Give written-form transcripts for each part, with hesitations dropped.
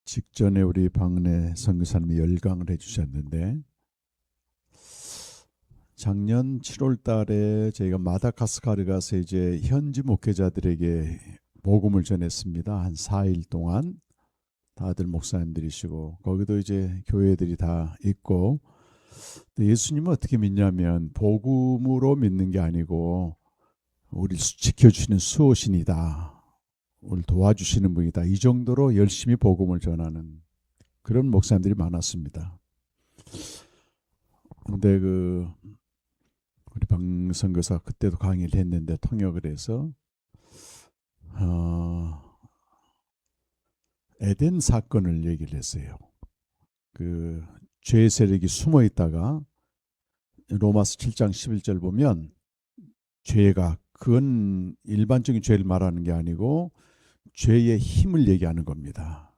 직전에 우리 박은혜 선교사님이 열강을 해주셨는데, 작년 7월 달에 저희가 마다가스카르 가서 이제 현지 목회자들에게 복음을 전했습니다. 한 4일 동안 다들 목사님들이시고, 거기도 이제 교회들이 다 있고, 예수님은 어떻게 믿냐면 복음으로 믿는 게 아니고 우리를 지켜주시는 수호신이다, 우리를 도와주시는 분이다, 이 정도로 열심히 복음을 전하는 그런 목사님들이 많았습니다. 근데 우리 방선교사 그때도 강의를 했는데 통역을 해서 에덴 사건을 얘기를 했어요. 죄의 세력이 숨어 있다가 로마서 7장 11절 보면, 죄가 그건 일반적인 죄를 말하는 게 아니고 죄의 힘을 얘기하는 겁니다.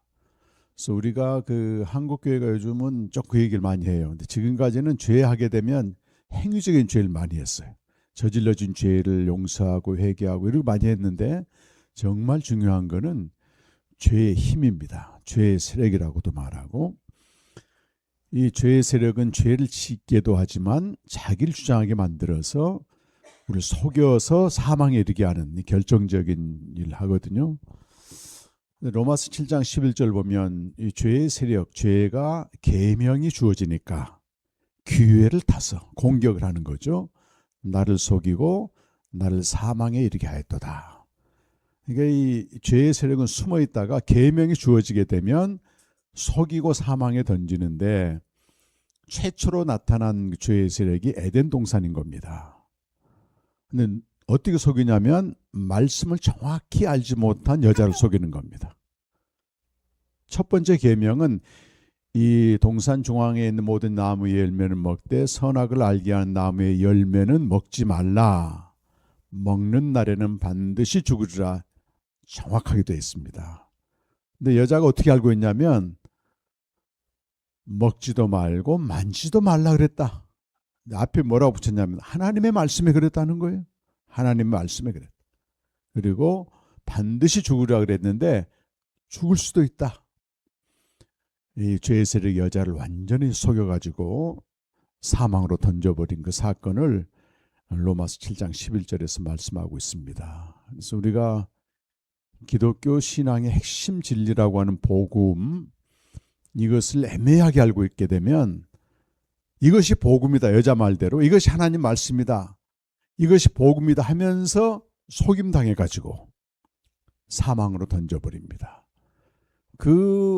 그래서 우리가 한국 교회가 요즘은 좀 그 얘기를 많이 해요. 근데 지금까지는 죄하게 되면 행위적인 죄를 많이 했어요. 저질러진 죄를 용서하고 회개하고 이렇게 많이 했는데, 정말 중요한 거는 죄의 힘입니다. 죄의 세력이라고도 말하고, 이 죄의 세력은 죄를 짓게도 하지만 자기를 주장하게 만들어서 우리를 속여서 사망에 이르게 하는 결정적인 일을 하거든요. 로마서 7장 11절 보면 이 죄의 세력, 죄가 계명이 주어지니까 기회를 타서 공격을 하는 거죠. 나를 속이고 나를 사망에 이르게 하였도다. 그러니까 이 죄의 세력은 숨어 있다가 계명이 주어지게 되면 속이고 사망에 던지는데, 최초로 나타난 죄의 세력이 에덴 동산인 겁니다. 근데 어떻게 속이냐면 말씀을 정확히 알지 못한 여자를 속이는 겁니다. 첫 번째 계명은 이 동산 중앙에 있는 모든 나무의 열매는 먹되 선악을 알게 하는 나무의 열매는 먹지 말라. 먹는 날에는 반드시 죽으리라. 정확하게 되어 있습니다. 근데 여자가 어떻게 알고 있냐면 먹지도 말고 만지도 말라 그랬다. 앞에 뭐라고 붙였냐면 하나님의 말씀에 그랬다는 거예요. 하나님의 말씀에 그랬다. 그리고 반드시 죽으리라 그랬는데 죽을 수도 있다. 이 죄의 세력 여자를 완전히 속여가지고 사망으로 던져버린 그 사건을 로마서 7장 11절에서 말씀하고 있습니다. 그래서 우리가 기독교 신앙의 핵심 진리라고 하는 복음, 이것을 애매하게 알고 있게 되면 이것이 복음이다, 여자 말대로 이것이 하나님 말씀이다, 이것이 복음이다 하면서 속임당해가지고 사망으로 던져버립니다.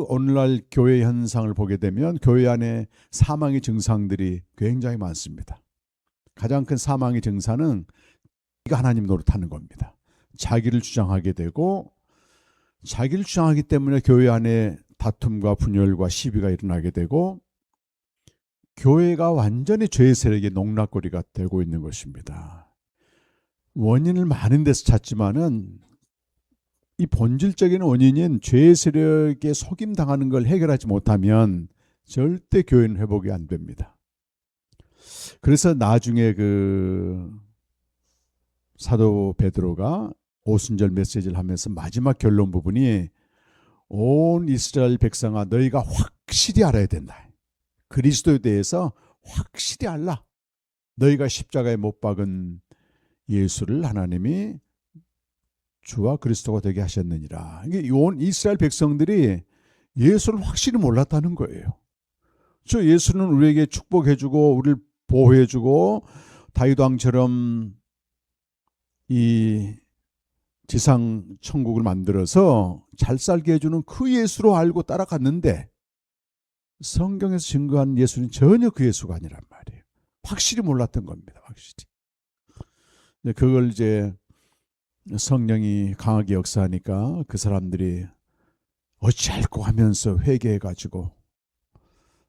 오늘날 교회 현상을 보게 되면 교회 안에 사망의 증상들이 굉장히 많습니다. 가장 큰 사망의 증상은 하나님 노릇하는 겁니다. 자기를 주장하게 되고, 자기를 주장하기 때문에 교회 안에 다툼과 분열과 시비가 일어나게 되고, 교회가 완전히 죄의 세력의 농락거리가 되고 있는 것입니다. 원인을 많은 데서 찾지만은 이 본질적인 원인인 죄의 세력에 속임당하는 걸 해결하지 못하면 절대 교회는 회복이 안 됩니다. 그래서 나중에 사도 베드로가 오순절 메시지를 하면서 마지막 결론 부분이, 온 이스라엘 백성아 너희가 확실히 알아야 된다. 그리스도에 대해서 확실히 알라. 너희가 십자가에 못 박은 예수를 하나님이 주와 그리스도가 되게 하셨느니라. 이게 온 이스라엘 백성들이 예수를 확실히 몰랐다는 거예요. 저 예수는 우리에게 축복해주고 우리를 보호해주고 다윗 왕처럼 이 지상 천국을 만들어서 잘 살게 해주는 그 예수로 알고 따라갔는데, 성경에서 증거한 예수는 전혀 그 예수가 아니란 말이에요. 확실히 몰랐던 겁니다. 확실히. 그걸 이제 성령이 강하게 역사하니까 그 사람들이 어찌할꼬 하면서 회개해가지고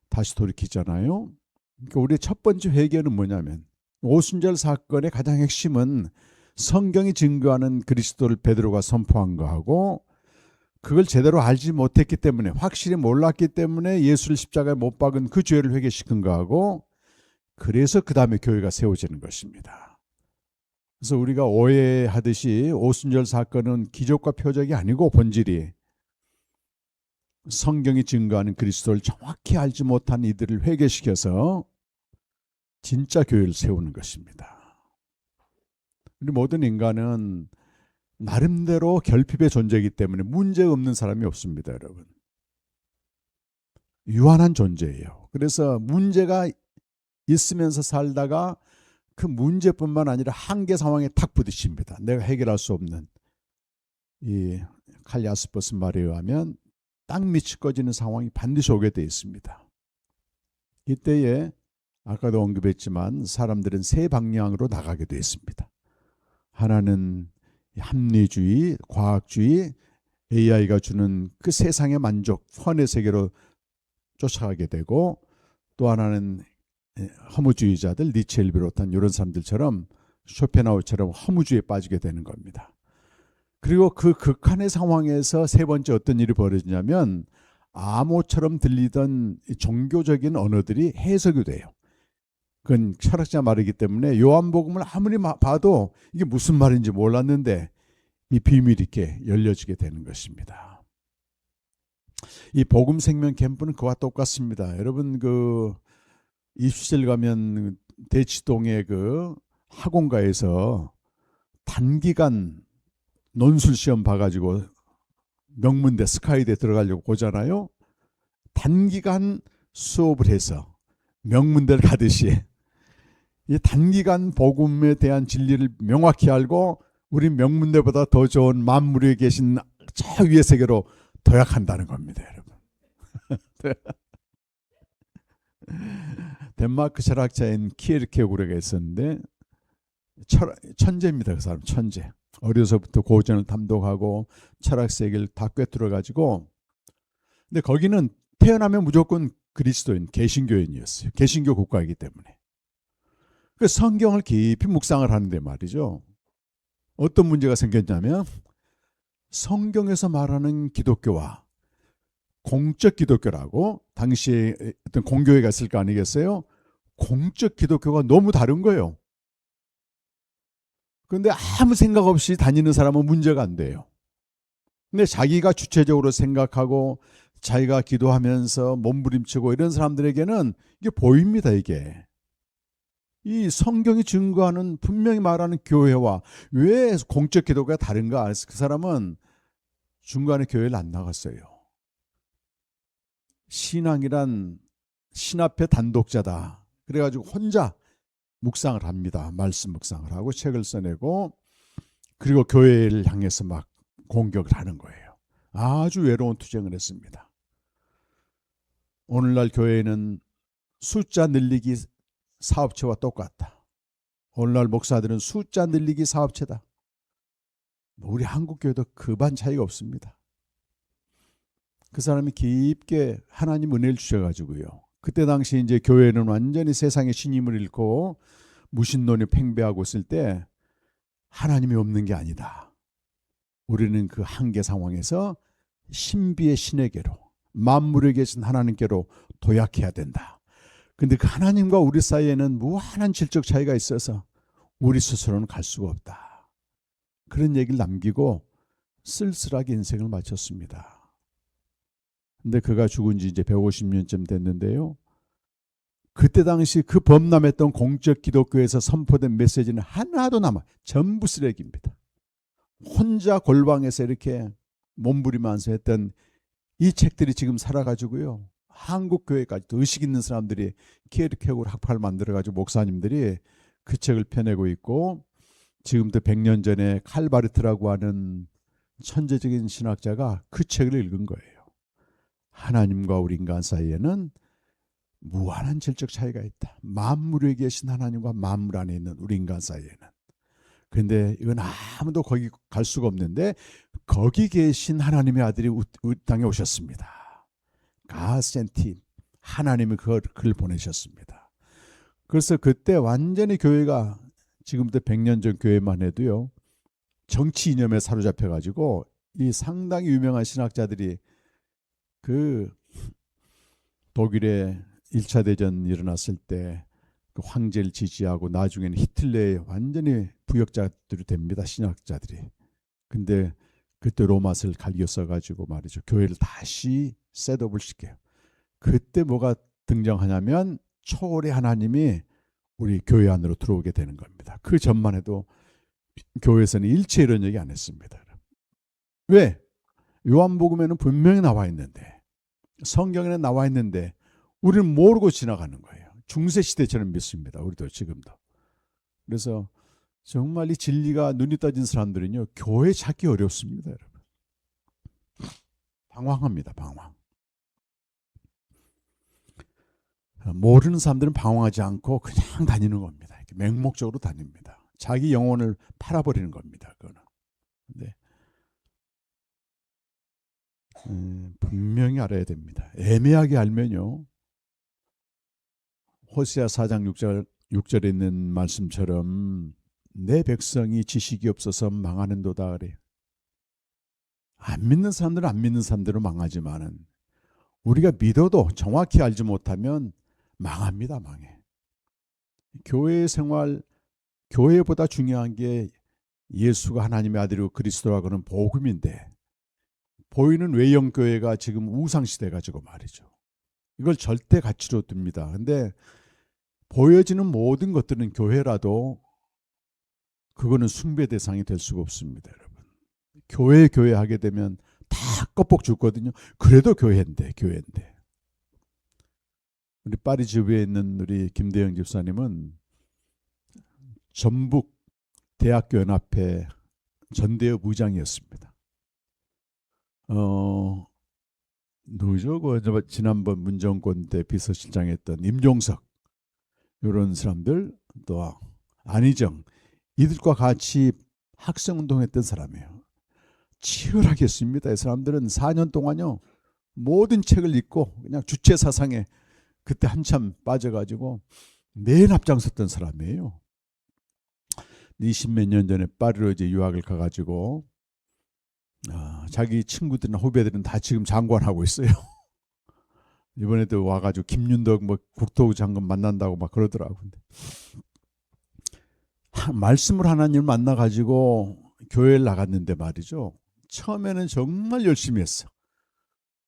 다시 돌이키잖아요. 그러니까 우리의 첫 번째 회개는 뭐냐면, 오순절 사건의 가장 핵심은 성경이 증거하는 그리스도를 베드로가 선포한 거하고, 그걸 제대로 알지 못했기 때문에, 확실히 몰랐기 때문에 예수를 십자가에 못 박은 그 죄를 회개시킨 거하고, 그래서 그 다음에 교회가 세워지는 것입니다. 그래서 우리가 오해하듯이 오순절 사건은 기적과 표적이 아니고 본질이 성경이 증거하는 그리스도를 정확히 알지 못한 이들을 회개시켜서 진짜 교회를 세우는 것입니다. 우리 모든 인간은 나름대로 결핍의 존재이기 때문에 문제 없는 사람이 없습니다, 여러분. 유한한 존재예요. 그래서 문제가 있으면서 살다가 그 문제뿐만 아니라 한계 상황에 탁 부딪힙니다. 내가 해결할 수 없는. 이 칼리아스포스 말에 의하면 땅 밑이 꺼지는 상황이 반드시 오게 되어 있습니다. 이때에 아까도 언급했지만 사람들은 세 방향으로 나가게 되어 있습니다. 하나는 합리주의, 과학주의, AI가 주는 그 세상의 만족, 펀의 세계로 쫓아가게 되고, 또 하나는 허무주의자들, 니체를 비롯한 이런 사람들처럼 쇼펜하우처럼 허무주의에 빠지게 되는 겁니다. 그리고 그 극한의 상황에서 세 번째 어떤 일이 벌어지냐면 암호처럼 들리던 종교적인 언어들이 해석이 돼요. 그건 철학자 말이기 때문에 요한복음을 아무리 봐도 이게 무슨 말인지 몰랐는데 이 비밀 있게 열려지게 되는 것입니다. 이 복음 생명 캠프는 그와 똑같습니다. 여러분 그 입시를 가면 대치동의 그 학원가에서 단기간 논술 시험 봐가지고 명문대 스카이대 들어가려고 보잖아요. 단기간 수업을 해서 명문대를 가듯이 이 단기간 복음에 대한 진리를 명확히 알고 우리 명문대보다 더 좋은 만물에 계신 저 위의 세계로 도약한다는 겁니다, 여러분. 덴마크 철학자인 키에르케고르가 있었는데 천재입니다. 그 사람 천재. 어려서부터 고전을 탐독하고 철학 세계를 다 꿰뚫어 가지고, 근데 거기는 태어나면 무조건 그리스도인 개신교인이었어요. 개신교 국가이기 때문에. 그 성경을 깊이 묵상을 하는데 말이죠. 어떤 문제가 생겼냐면 성경에서 말하는 기독교와 공적 기독교라고 당시에 어떤 공교회가 있을 거 아니겠어요? 공적 기독교가 너무 다른 거예요. 그런데 아무 생각 없이 다니는 사람은 문제가 안 돼요. 근데 자기가 주체적으로 생각하고 자기가 기도하면서 몸부림치고 이런 사람들에게는 이게 보입니다. 이게 이 성경이 증거하는 분명히 말하는 교회와 왜 공적 기도가 다른가? 그래서 그 사람은 중간에 교회를 안 나갔어요. 신앙이란 신 앞에 단독자다. 그래가지고 혼자 묵상을 합니다. 말씀 묵상을 하고 책을 써내고, 그리고 교회를 향해서 막 공격을 하는 거예요. 아주 외로운 투쟁을 했습니다. 오늘날 교회는 숫자 늘리기 사업체와 똑같다. 오늘날 목사들은 숫자 늘리기 사업체다. 우리 한국 교회도 그 반 차이가 없습니다. 그 사람이 깊게 하나님 은혜를 주셔가지고요. 그때 당시 이제 교회는 완전히 세상의 신임을 잃고 무신론이 팽배하고 있을 때 하나님이 없는 게 아니다. 우리는 그 한계 상황에서 신비의 신에게로, 만물에 계신 하나님께로 도약해야 된다. 근데 그 하나님과 우리 사이에는 무한한 질적 차이가 있어서 우리 스스로는 갈 수가 없다. 그런 얘기를 남기고 쓸쓸하게 인생을 마쳤습니다. 근데 그가 죽은 지 이제 150년쯤 됐는데요. 그때 당시 그 범람했던 공적 기독교에서 선포된 메시지는 하나도 남아 전부 쓰레기입니다. 혼자 골방에서 이렇게 몸부림하면서 했던 이 책들이 지금 살아가지고요. 한국 교회까지도 의식 있는 사람들이 키에르케고르 학파를 만들어가지고 목사님들이 그 책을 펴내고 있고, 지금도 100년 전에 칼바르트라고 하는 천재적인 신학자가 그 책을 읽은 거예요. 하나님과 우리 인간 사이에는 무한한 질적 차이가 있다. 만물에 계신 하나님과 만물 안에 있는 우리 인간 사이에는. 그런데 이건 아무도 거기 갈 수가 없는데 거기 계신 하나님의 아들이 우리 땅에 오셨습니다. 가센티 하나님이 그를 보내셨습니다. 그래서 그때 완전히 교회가 지금부터 100년 전 교회만 해도요. 정치 이념에 사로잡혀 가지고 이 상당히 유명한 신학자들이 그 독일의 1차 대전 일어났을 때 그 황제를 지지하고 나중에는 히틀러의 완전히 부역자들이 됩니다. 신학자들이. 근데 그때 로마서를 갈겨 써가지고 말이죠. 교회를 다시 셋업을 시켜요. 그때 뭐가 등장하냐면 초월의 하나님이 우리 교회 안으로 들어오게 되는 겁니다. 그 전만 해도 교회에서는 일체 이런 얘기 안 했습니다. 왜? 요한복음에는 분명히 나와 있는데, 성경에는 나와 있는데 우리는 모르고 지나가는 거예요. 중세시대처럼 믿습니다. 우리도 지금도. 그래서 정말 이 진리가 눈이 떠진 사람들은요, 교회 찾기 어렵습니다, 여러분. 방황합니다, 방황. 모르는 사람들은 방황하지 않고 그냥 다니는 겁니다. 이렇게 맹목적으로 다닙니다. 자기 영혼을 팔아버리는 겁니다. 그거는. 근데 분명히 알아야 됩니다. 애매하게 알면요, 호세아 4장 6절에 있는 말씀처럼 내 백성이 지식이 없어서 망하는도다 그래요. 안 믿는 사람들은 안 믿는 사람대로 망하지만은 우리가 믿어도 정확히 알지 못하면 망합니다. 망해. 교회 생활, 교회보다 중요한 게 예수가 하나님의 아들이고 그리스도라고는 복음인데, 보이는 외형교회가 지금 우상시대 가지고 말이죠. 이걸 절대 가치로 둡니다. 근데 보여지는 모든 것들은 교회라도 그거는 숭배 대상이 될 수가 없습니다, 여러분. 교회 하게 되면 다 껍복 죽거든요. 그래도 교회인데. 우리 파리 지부에 있는 우리 김대영 집사님은 전북 대학교 연합회 전대협 의장이었습니다. 누구죠? 그 지난번 문정권 때 비서실장 했던 임종석, 이런 사람들, 또 안희정, 이들과 같이 학생운동했던 사람이에요. 치열하게 했습니다. 이 사람들은 4년 동안요, 모든 책을 읽고 그냥 주체 사상에 그때 한참 빠져가지고 매일 앞장섰던 사람이에요. 20몇 년 전에 파리로 이제 유학을 가가지고 자기 친구들이나 후배들은 다 지금 장관하고 있어요. 이번에도 와가지고 김윤덕 뭐 국토부 장관 만난다고 막 그러더라고. 근데 말씀을 하나님을 만나가지고 교회를 나갔는데 말이죠, 처음에는 정말 열심히 했어.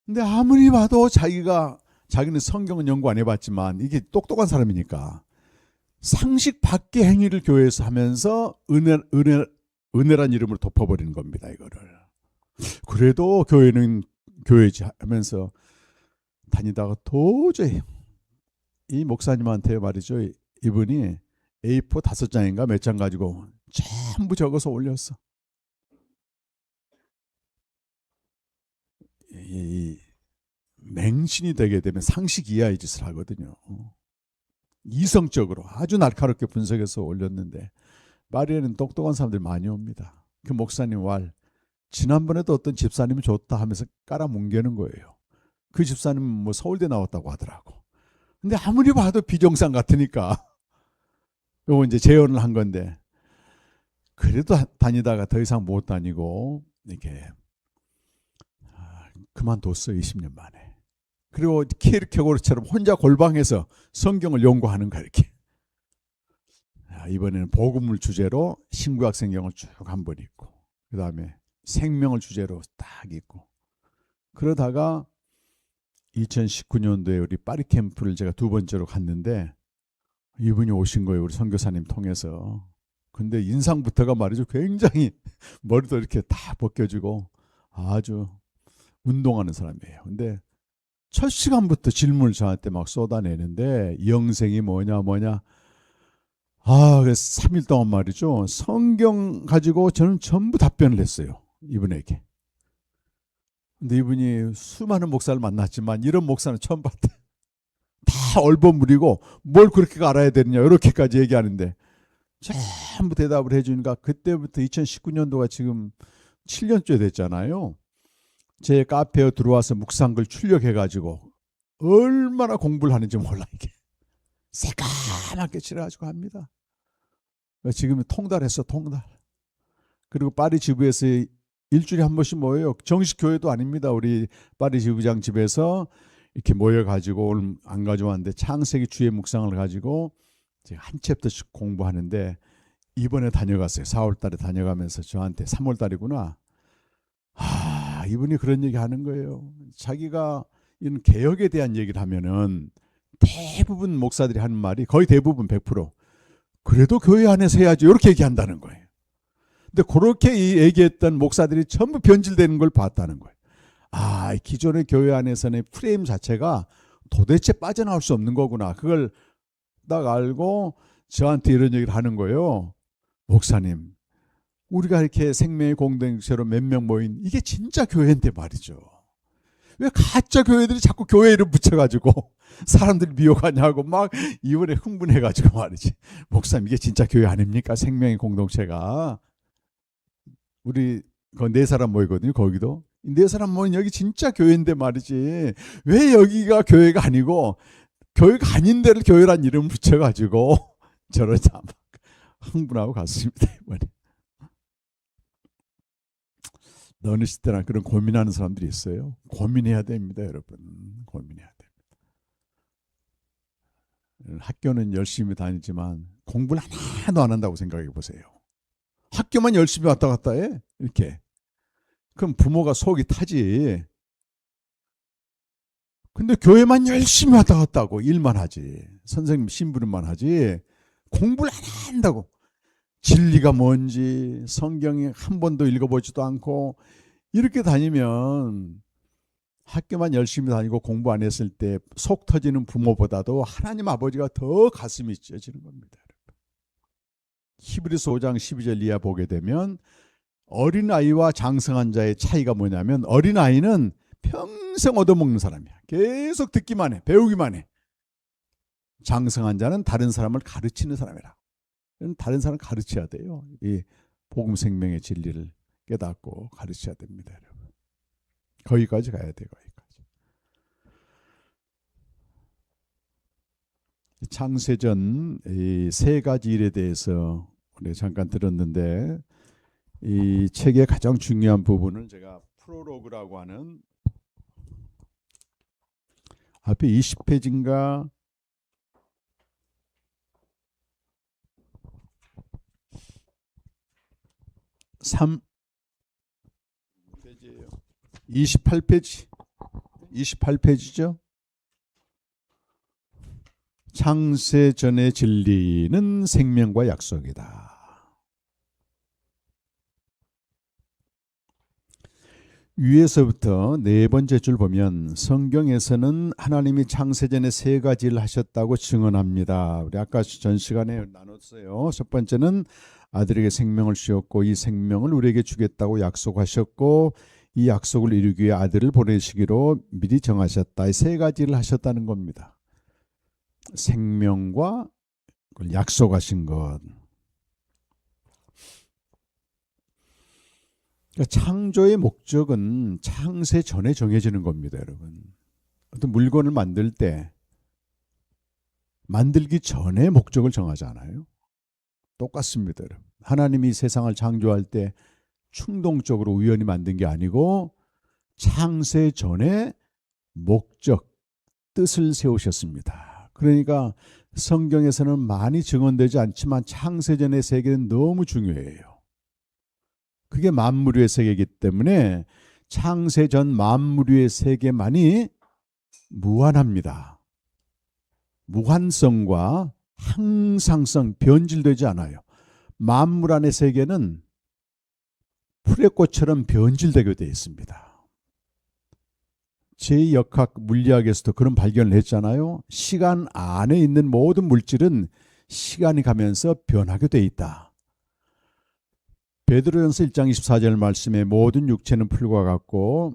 근데 아무리 봐도 자기는 성경은 연구 안 해봤지만 이게 똑똑한 사람이니까 상식 밖의 행위를 교회에서 하면서 은혜란 이름으로 덮어버리는 겁니다, 이거를. 그래도 교회는 교회지 하면서 다니다가 도저히 이 목사님한테 말이죠, 이분이 A4 5장인가 몇 장 가지고 전부 적어서 올렸어. 이 맹신이 되게 되면 상식 이하의 짓을 하거든요. 이성적으로 아주 날카롭게 분석해서 올렸는데, 파리에는 똑똑한 사람들이 많이 옵니다. 그 목사님 지난번에도 어떤 집사님이 좋다 하면서 깔아뭉개는 거예요. 그 집사님은 뭐 서울대 나왔다고 하더라고. 근데 아무리 봐도 비정상 같으니까 요거 이제 재연을 한 건데, 그래도 다니다가 더 이상 못 다니고 이렇게 그만뒀어요. 20년 만에. 그리고 키르케고르처럼 혼자 골방에서 성경을 연구하는 거야, 이렇게. 이번에는 복음을 주제로 신구약 성경을 쭉 한 번 읽고, 그 다음에 생명을 주제로 딱 읽고, 그러다가 2019년도에 우리 파리 캠프를 제가 2번째로 갔는데 이분이 오신 거예요. 우리 선교사님 통해서. 근데 인상부터가 말이죠, 굉장히 머리도 이렇게 다 벗겨지고 아주 운동하는 사람이에요. 근데 첫 시간부터 질문을 저한테 막 쏟아내는데, 영생이 뭐냐 그래서 3일 동안 말이죠, 성경 가지고 저는 전부 답변을 했어요, 이분에게. 근데 이분이 수많은 목사를 만났지만 이런 목사는 처음 봤대. 다 얼버무리고 뭘 그렇게 알아야 되느냐 이렇게까지 얘기하는데 전부 대답을 해주니까, 그때부터 2019년도가 지금 7년째 됐잖아요. 제 카페에 들어와서 묵상글 출력해가지고 얼마나 공부를 하는지 몰라, 이게. 새까맣게 칠해가지고 합니다. 지금은 통달했어, 통달. 그리고 파리 지부에서 일주일에 한 번씩 모여요. 정식 교회도 아닙니다. 우리 파리 지부장 집에서 이렇게 모여가지고, 오늘 안 가져왔는데 창세기 주의 묵상을 가지고 제가 한 챕터씩 공부하는데, 이번에 다녀갔어요. 4월 달에 다녀가면서 저한테 3월 달이구나. 이분이 그런 얘기 하는 거예요. 자기가 이런 개혁에 대한 얘기를 하면은 대부분 목사들이 하는 말이 거의 대부분 100% 그래도 교회 안에서 해야죠. 이렇게 얘기한다는 거예요. 근데 그렇게 얘기했던 목사들이 전부 변질되는 걸 봤다는 거예요. 기존의 교회 안에서는 프레임 자체가 도대체 빠져나올 수 없는 거구나. 그걸 딱 알고 저한테 이런 얘기를 하는 거예요. 목사님, 우리가 이렇게 생명의 공동체로 몇 명 모인 이게 진짜 교회인데 말이죠. 왜 가짜 교회들이 자꾸 교회 이름 붙여가지고 사람들이 미워하냐고 막 이번에 흥분해가지고 말이지. 목사님, 이게 진짜 교회 아닙니까? 생명의 공동체가. 우리 그 네 사람 모이거든요. 거기도 네 사람 모인 여기 진짜 교회인데 말이지. 왜 여기가 교회가 아니고 교회가 아닌 데를 교회란 이름 붙여가지고 저러자 막 흥분하고 갔습니다. 이번에. 어느 시대나 그런 고민하는 사람들이 있어요. 고민해야 됩니다, 여러분. 고민해야 됩니다. 학교는 열심히 다니지만 공부를 하나도 안 한다고 생각해 보세요. 학교만 열심히 왔다 갔다 해. 이렇게. 그럼 부모가 속이 타지. 근데 교회만 열심히 왔다 갔다 하고 일만 하지. 선생님 심부름만 하지. 공부를 안 한다고. 진리가 뭔지 성경에 한 번도 읽어보지도 않고 이렇게 다니면 학교만 열심히 다니고 공부 안 했을 때 속 터지는 부모보다도 하나님 아버지가 더 가슴이 찢어지는 겁니다. 히브리서 5장 12절 이하 보게 되면 어린아이와 장성한 자의 차이가 뭐냐면 어린아이는 평생 얻어먹는 사람이야. 계속 듣기만 해. 배우기만 해. 장성한 자는 다른 사람을 가르치는 사람이라. 다른 사람을 가르쳐야 돼요. 이 복음 생명의 진리를 깨닫고 가르쳐야 됩니다, 여러분. 거기까지 가야 돼요. 거기까지. 창세전 이 세 가지 일에 대해서 우리 잠깐 들었는데 이 책의 가장 중요한 부분은 제가 프롤로그라고 하는 앞에 20페이지인가 28페이지죠. 창세전의 진리는 생명과 약속이다. 위에서부터 네 번째 줄 보면 성경에서는 하나님이 창세전에 세 가지를 하셨다고 증언합니다. 우리 아까 전 시간에 나눴어요. 첫 번째는 아들에게 생명을 주셨고 이 생명을 우리에게 주겠다고 약속하셨고 이 약속을 이루기 위해 아들을 보내시기로 미리 정하셨다. 이 세 가지를 하셨다는 겁니다. 생명과 그걸 약속하신 것. 그러니까 창조의 목적은 창세 전에 정해지는 겁니다, 여러분. 어떤 물건을 만들 때 만들기 전에 목적을 정하잖아요. 똑같습니다, 여러분. 하나님이 세상을 창조할 때 충동적으로 우연히 만든 게 아니고 창세 전에 목적, 뜻을 세우셨습니다. 그러니까 성경에서는 많이 증언되지 않지만 창세전의 세계는 너무 중요해요. 그게 만물의 세계이기 때문에 창세전 만물의 세계만이 무한합니다. 무한성과 항상성, 변질되지 않아요. 만물 안의 세계는 풀의 꽃처럼 변질되게 되어 있습니다. 제2역학 물리학에서도 그런 발견을 했잖아요. 시간 안에 있는 모든 물질은 시간이 가면서 변하게 되어 있다. 베드로전서 1장 24절 말씀에 모든 육체는 풀과 같고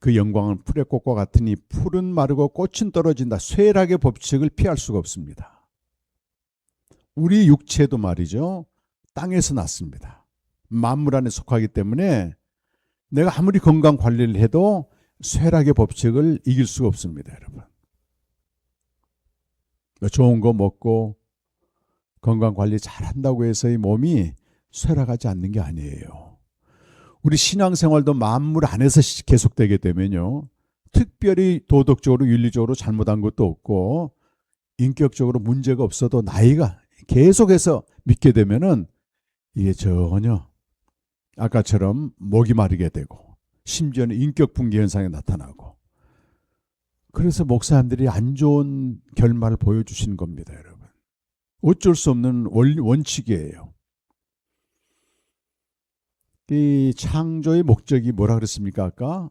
그 영광은 풀의 꽃과 같으니 풀은 마르고 꽃은 떨어진다. 쇠락의 법칙을 피할 수가 없습니다. 우리 육체도 말이죠. 땅에서 났습니다. 만물 안에 속하기 때문에 내가 아무리 건강 관리를 해도 쇠락의 법칙을 이길 수가 없습니다, 여러분. 좋은 거 먹고 건강 관리 잘 한다고 해서 이 몸이 쇠락하지 않는 게 아니에요. 우리 신앙생활도 만물 안에서 계속되게 되면요. 특별히 도덕적으로 윤리적으로 잘못한 것도 없고 인격적으로 문제가 없어도 나이가 계속해서 믿게 되면은 이게 전혀 아까처럼 목이 마르게 되고 심지어는 인격 붕괴 현상이 나타나고, 그래서 목사님들이 안 좋은 결말을 보여주시는 겁니다, 여러분. 어쩔 수 없는 원칙이에요. 이 창조의 목적이 뭐라 그랬습니까? 아까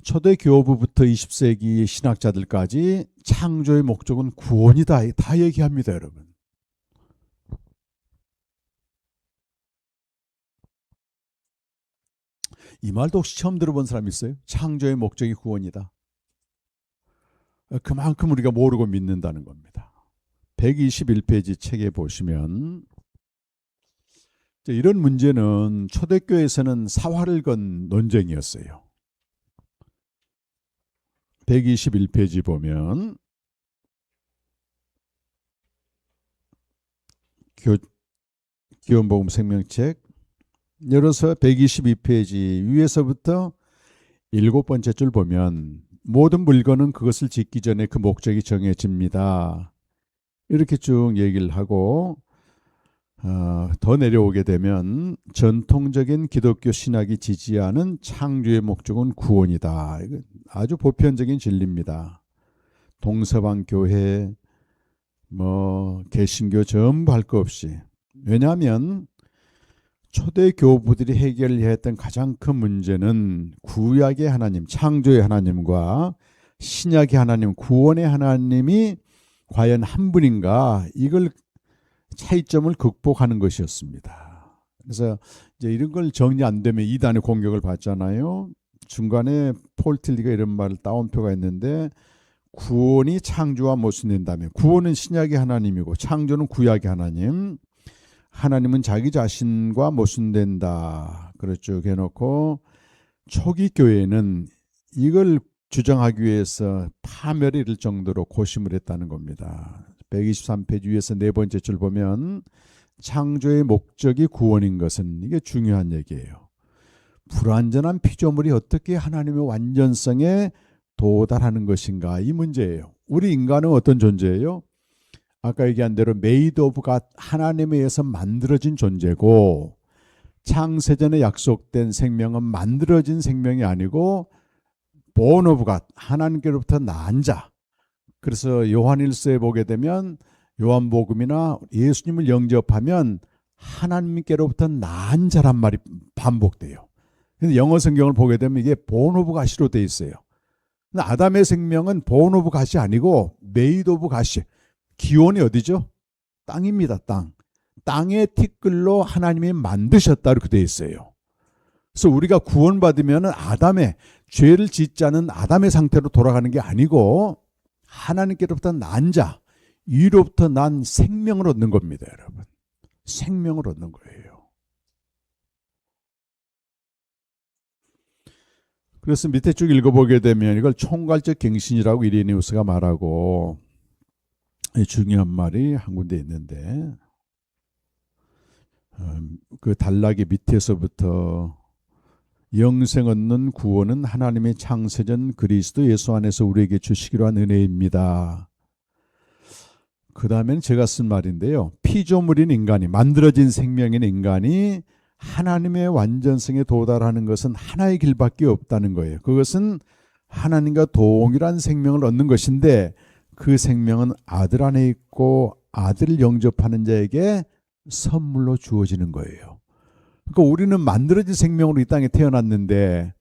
초대 교부부터 20세기 신학자들까지 창조의 목적은 구원이다, 다 얘기합니다, 여러분. 이 말도 혹시 처음 들어본 사람 있어요? 창조의 목적이 구원이다. 그만큼 우리가 모르고 믿는다는 겁니다. 121페이지 책에 보시면 이런 문제는 초대교회에서는 사활을 건 논쟁이었어요. 121페이지 보면 기원복음 생명책 열어서 122페이지 위에서부터 7번째 줄 보면 모든 물건은 그것을 짓기 전에 그 목적이 정해집니다. 이렇게 쭉 얘기를 하고, 더 내려오게 되면 전통적인 기독교 신학이 지지하는 창조의 목적은 구원이다. 이거 아주 보편적인 진리입니다. 동서방 교회, 개신교 전부 할 거 없이. 왜냐하면 초대 교부들이 해결해야 했던 가장 큰 문제는 구약의 하나님, 창조의 하나님과 신약의 하나님, 구원의 하나님이 과연 한 분인가, 이걸 차이점을 극복하는 것이었습니다. 그래서 이제 이런 걸 정리 안 되면 이단의 공격을 받잖아요. 중간에 폴 틸리가 이런 말을 따옴표가 있는데, 구원이 창조와 모순된다면, 구원은 신약의 하나님이고 창조는 구약의 하나님, 하나님은 자기 자신과 모순된다. 그렇죠. 해놓고 초기 교회는 이걸 주장하기 위해서 파멸에 이를 정도로 고심을 했다는 겁니다. 123페이지 위에서 네 번째 줄 보면 창조의 목적이 구원인 것은, 이게 중요한 얘기예요. 불완전한 피조물이 어떻게 하나님의 완전성에 도달하는 것인가, 이 문제예요. 우리 인간은 어떤 존재예요? 아까 얘기한 대로 메이드 오브 갓, 하나님에 의해서 만들어진 존재고, 창세전에 약속된 생명은 만들어진 생명이 아니고 born of God, 하나님께로부터 난 자. 그래서 요한일서에 보게 되면, 요한복음이나 예수님을 영접하면 하나님께로부터 난 자란 말이 반복돼요. 근데 영어 성경을 보게 되면 이게 born of God으로 돼 있어요. 근데 아담의 생명은 born of God이 아니고 made of God이, 기원이 어디죠? 땅입니다. 땅. 땅의 티끌로 하나님이 만드셨다, 이렇게 되어 있어요. 그래서 우리가 구원받으면 아담의, 죄를 짓지 않은 아담의 상태로 돌아가는 게 아니고 하나님께로부터 난 자, 위로부터 난 생명을 얻는 겁니다, 여러분. 생명을 얻는 거예요. 그래서 밑에 쭉 읽어보게 되면 이걸 총괄적 갱신이라고 이레니우스가 말하고, 중요한 말이 한 군데 있는데, 그 단락의 밑에서부터 영생 얻는 구원은 하나님의 창세전 그리스도 예수 안에서 우리에게 주시기로 한 은혜입니다. 그 다음에는 제가 쓴 말인데요. 피조물인 인간이, 만들어진 생명인 인간이 하나님의 완전성에 도달하는 것은 하나의 길밖에 없다는 거예요. 그것은 하나님과 동일한 생명을 얻는 것인데, 그 생명은 아들 안에 있고 아들을 영접하는 자에게 선물로 주어지는 거예요. 그러니까 우리는 만들어진 생명으로 이 땅에 태어났는데,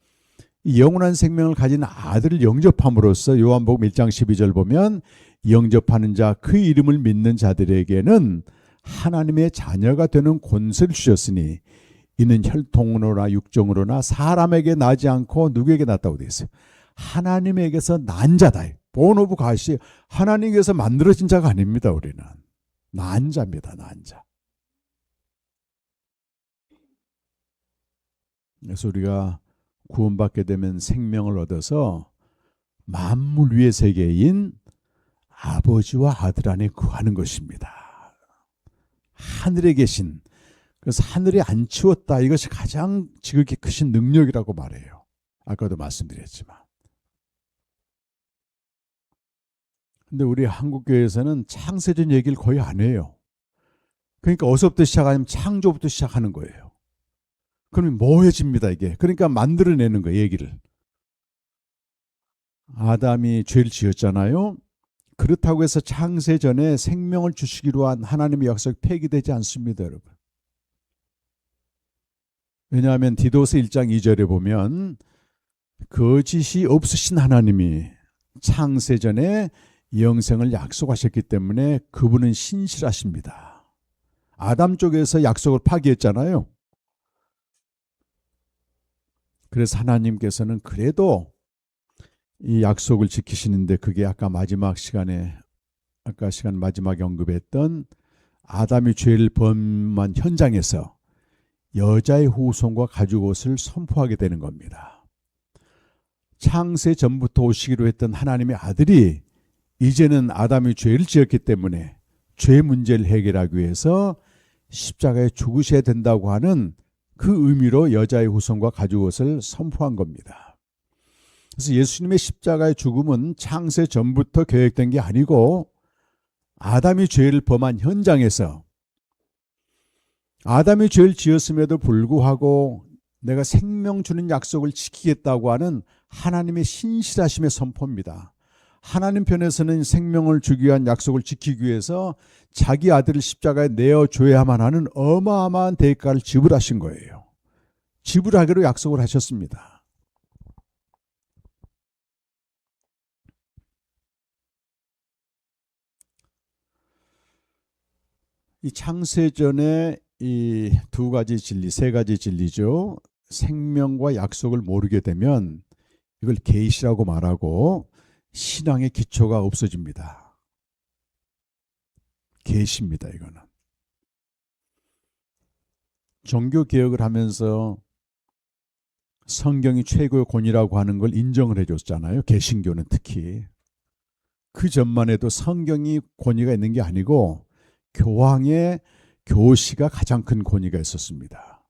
이 영원한 생명을 가진 아들을 영접함으로써 요한복음 1장 12절 보면, 영접하는 자, 그 이름을 믿는 자들에게는 하나님의 자녀가 되는 권세를 주셨으니 이는 혈통으로나 육정으로나 사람에게 나지 않고 누구에게 났다고 되어 있어요. 하나님에게서 난 자다. born of God이 하나님께서 만들어진 자가 아닙니다. 우리는 난 자입니다. 난 자. 그래서 우리가 구원받게 되면 생명을 얻어서 만물 위의 세계인 아버지와 아들 안에 거하는 것입니다. 하늘에 계신, 그래서 하늘이 안 치웠다, 이것이 가장 지극히 크신 능력이라고 말해요. 아까도 말씀드렸지만. 근데 우리 한국교회에서는 창세전 얘기를 거의 안 해요. 그러니까 어디서부터 시작하냐면 창조부터 시작하는 거예요. 그러면 모호해집니다, 이게. 그러니까 만들어내는 거예요, 얘기를. 아담이 죄를 지었잖아요. 그렇다고 해서 창세 전에 생명을 주시기로 한 하나님의 약속 폐기되지 않습니다, 여러분. 왜냐하면 디도서 1장 2절에 보면 거짓이 없으신 하나님이 창세 전에 영생을 약속하셨기 때문에 그분은 신실하십니다. 아담 쪽에서 약속을 파기했잖아요. 그래서 하나님께서는 그래도 이 약속을 지키시는데, 그게 아까 마지막 시간에, 아까 시간 마지막에 언급했던 아담이 죄를 범한 현장에서 여자의 후손과 가죽 옷을 선포하게 되는 겁니다. 창세 전부터 오시기로 했던 하나님의 아들이 이제는 아담이 죄를 지었기 때문에 죄 문제를 해결하기 위해서 십자가에 죽으셔야 된다고 하는 그 의미로 여자의 후손과 가죽 옷을 선포한 겁니다. 그래서 예수님의 십자가의 죽음은 창세 전부터 계획된 게 아니고 아담이 죄를 범한 현장에서 아담이 죄를 지었음에도 불구하고 내가 생명 주는 약속을 지키겠다고 하는 하나님의 신실하심의 선포입니다. 하나님 편에서는 생명을 주기 위한 약속을 지키기 위해서 자기 아들을 십자가에 내어줘야만 하는 어마어마한 대가를 지불하신 거예요. 지불하기로 약속을 하셨습니다. 이 창세전에 이 두 가지 진리, 세 가지 진리죠. 생명과 약속을 모르게 되면 이걸 계시라고 말하고 신앙의 기초가 없어집니다. 계시입니다, 이거는. 종교개혁을 하면서 성경이 최고의 권위라고 하는 걸 인정을 해줬잖아요. 개신교는 특히. 그 전만 해도 성경이 권위가 있는 게 아니고 교황의 교시가 가장 큰 권위가 있었습니다.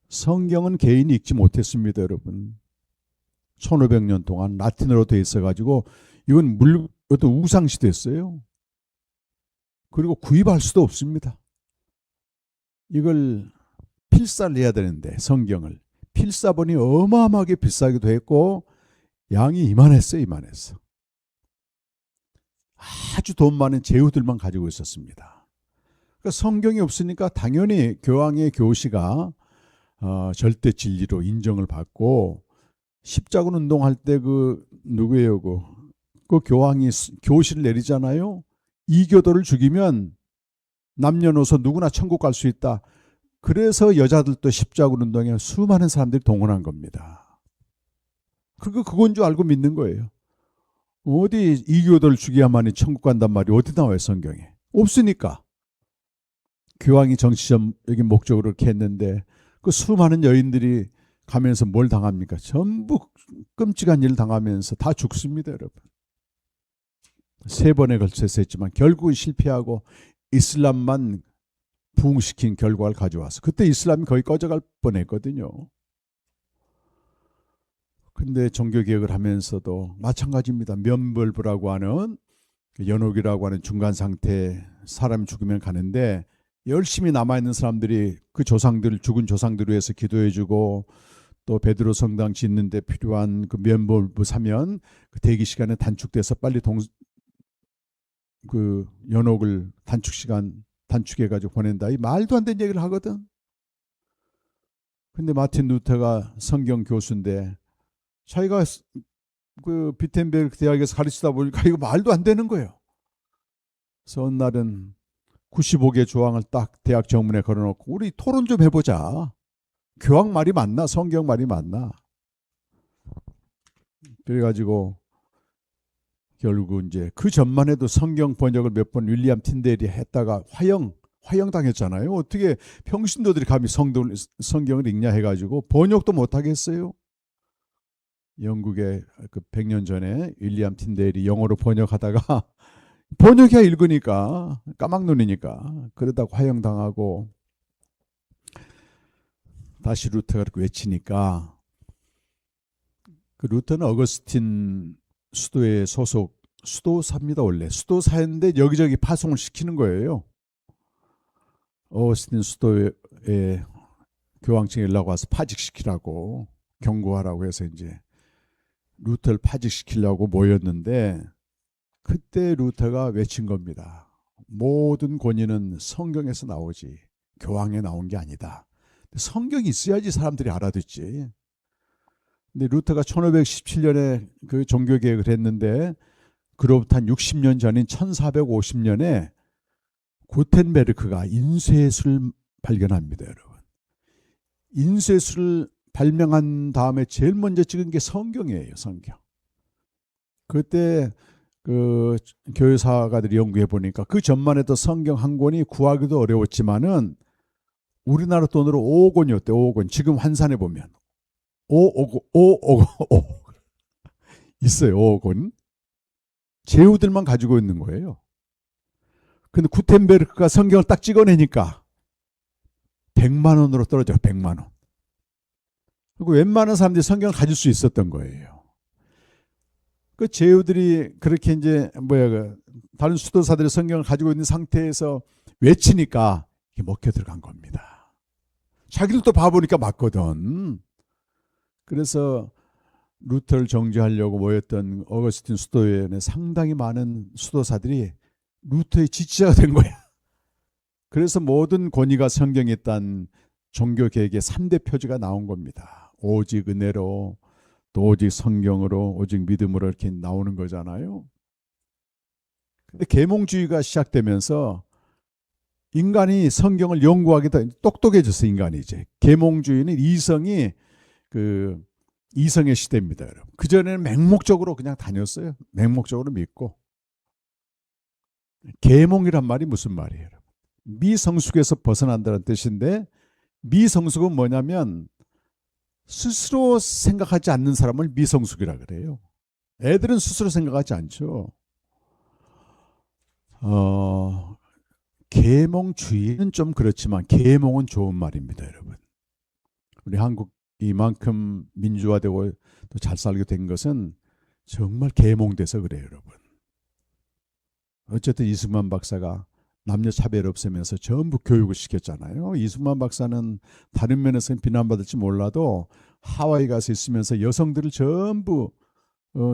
성경은 개인이 읽지 못했습니다, 여러분. 1500년 동안 라틴어로 돼 있어가지고 이건 또 우상시대였어요. 그리고 구입할 수도 없습니다. 이걸 필사를 해야 되는데 성경을 필사본이 어마어마하게 비싸기도 했고 양이 이만했어요. 아주 돈 많은 제후들만 가지고 있었습니다. 그러니까 성경이 없으니까 당연히 교황의 교시가 절대 진리로 인정을 받고 십자군 운동할 때 그 누구예요? 그 교황이 교시를 내리잖아요. 이교도를 죽이면 남녀노소 누구나 천국 갈 수 있다. 그래서 여자들도 십자군 운동에 수많은 사람들이 동원한 겁니다. 그건 줄 알고 믿는 거예요. 어디 이교도를 죽여야만이 천국 간단 말이 어디 나와요, 성경에? 없으니까. 교황이 정치적인 목적으로 이렇게 했는데 그 수많은 여인들이 가면서 뭘 당합니까? 전부 끔찍한 일을 당하면서 다 죽습니다, 여러분. 3번에 걸쳐서 했지만 결국은 실패하고 이슬람만 부흥시킨 결과를 가져와서 그때 이슬람이 거의 꺼져갈 뻔했거든요. 근데 종교개혁을 하면서도 마찬가지입니다. 면벌부라고 하는 연옥이라고 하는 중간 상태, 사람이 죽으면 가는데 열심히 남아있는 사람들이 그 죽은 조상들을 위해서 기도해주고 또 베드로 성당 짓는데 필요한 그 면벌부 사면 그 대기 시간에 단축돼서 빨리 그 연옥을 단축해가지고 보낸다. 이 말도 안 되는 얘기를 하거든. 근데 마틴 루터가 성경 교수인데 자기가 그 비텐베르크 대학에서 가르치다 보니까 이거 말도 안 되는 거예요. 그래서 어느 날은 95개 조항을 딱 대학 정문에 걸어놓고 우리 토론 좀 해보자. 교황 말이 맞나? 성경 말이 맞나? 그래가지고 결국 이제 그 전만 해도 성경 번역을 몇 번 윌리엄 틴델이 했다가 화형당했잖아요. 어떻게 평신도들이 감히 성경을 읽냐 해가지고 번역도 못하겠어요. 영국의 그 100년 전에 윌리엄 틴델이 영어로 번역하다가 번역해야 읽으니까 까막눈이니까 그러다가 화형당하고 다시 루터가 그렇게 외치니까 그 루터는 어거스틴 수도의 수도사입니다. 원래 수도사였는데 여기저기 파송을 시키는 거예요. 어거스틴 수도에 교황청에 연락 와서 파직시키라고 경고하라고 해서 이제 루터를 파직시키려고 모였는데 그때 루터가 외친 겁니다. 모든 권위는 성경에서 나오지 교황에 나온 게 아니다. 성경이 있어야지 사람들이 알아듣지. 근데 루터가 1517년에 그 종교개혁을 했는데 그로부터 한 60년 전인 1450년에 구텐베르크가 인쇄술을 발견합니다, 여러분. 인쇄술을 발명한 다음에 제일 먼저 찍은 게 성경이에요, 성경. 그때 그 교회사가들이 연구해 보니까 그 전만 해도 성경 한 권이 구하기도 어려웠지만은 우리나라 돈으로 5억 원이었대, 5억 원. 지금 환산해 보면 5억 있어요, 5억 원. 제후들만 가지고 있는 거예요. 근데 구텐베르크가 성경을 딱 찍어내니까 100만 원으로 떨어져요, 100만 원. 그리고 웬만한 사람들이 성경을 가질 수 있었던 거예요. 그 제후들이 그렇게 이제 다른 수도사들이 성경을 가지고 있는 상태에서 외치니까 이게 먹혀 들어간 겁니다. 자기들도 봐보니까 맞거든. 그래서 루터를 정죄하려고 모였던 어거스틴 수도회원의 상당히 많은 수도사들이 루터의 지지자가 된 거야. 그래서 모든 권위가 성경에 있다는 종교개혁의 3대 표지가 나온 겁니다. 오직 은혜로, 또 오직 성경으로, 오직 믿음으로 이렇게 나오는 거잖아요. 근데 계몽주의가 시작되면서 인간이 성경을 연구하게 더 똑똑해졌어, 인간이 이제. 계몽주의는 이성의 시대입니다, 여러분. 그전에는 맹목적으로 그냥 다녔어요. 맹목적으로 믿고. 계몽이란 말이 무슨 말이에요, 여러분? 미성숙에서 벗어난다는 뜻인데, 미성숙은 뭐냐면 스스로 생각하지 않는 사람을 미성숙이라 그래요. 애들은 스스로 생각하지 않죠. 계몽주의는 좀 그렇지만 계몽은 좋은 말입니다, 여러분. 우리 한국 이만큼 민주화되고 또 잘 살게 된 것은 정말 계몽돼서 그래요, 여러분. 어쨌든 이승만 박사가 남녀 차별 없애면서 전부 교육을 시켰잖아요. 이승만 박사는 다른 면에서는 비난받을지 몰라도 하와이 가서 있으면서 여성들을 전부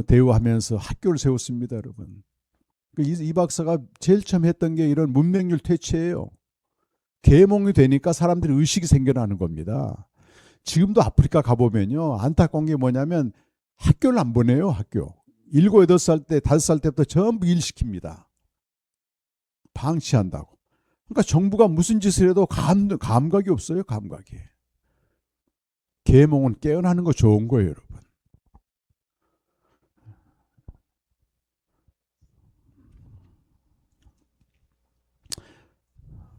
대우하면서 학교를 세웠습니다, 여러분. 이 박사가 제일 처음 했던 게 이런 문맹률 퇴치예요. 계몽이 되니까 사람들이 의식이 생겨나는 겁니다. 지금도 아프리카 가보면요, 안타까운 게 뭐냐면 학교를 안 보내요. 학교 7, 8살 때, 5살 때부터 전부 일 시킵니다. 방치한다고. 그러니까 정부가 무슨 짓을 해도 감각이 없어요. 감각이. 계몽은 깨어나는 거 좋은 거예요, 여러분.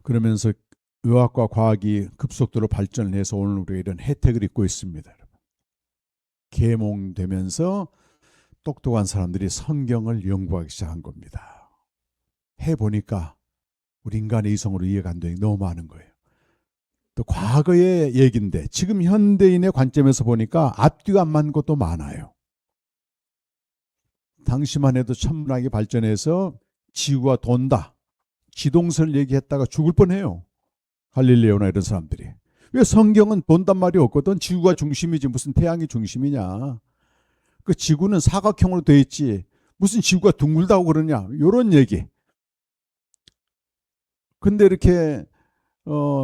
그러면서 의학과 과학이 급속도로 발전을 해서 오늘 우리가 이런 혜택을 입고 있습니다, 여러분. 계몽되면서 똑똑한 사람들이 성경을 연구하기 시작한 겁니다. 해보니까 우리 인간의 이성으로 이해가 안 되는 게 너무 많은 거예요. 또 과거의 얘기인데 지금 현대인의 관점에서 보니까 앞뒤가 안 맞는 것도 많아요. 당시만 해도 천문학이 발전해서 지구가 돈다, 지동선을 얘기했다가 죽을 뻔해요. 갈릴레오나 이런 사람들이. 왜 성경은 돈단 말이 없거든. 지구가 중심이지 무슨 태양이 중심이냐. 그 지구는 사각형으로 되어 있지 무슨 지구가 둥글다고 그러냐. 이런 얘기. 근데 이렇게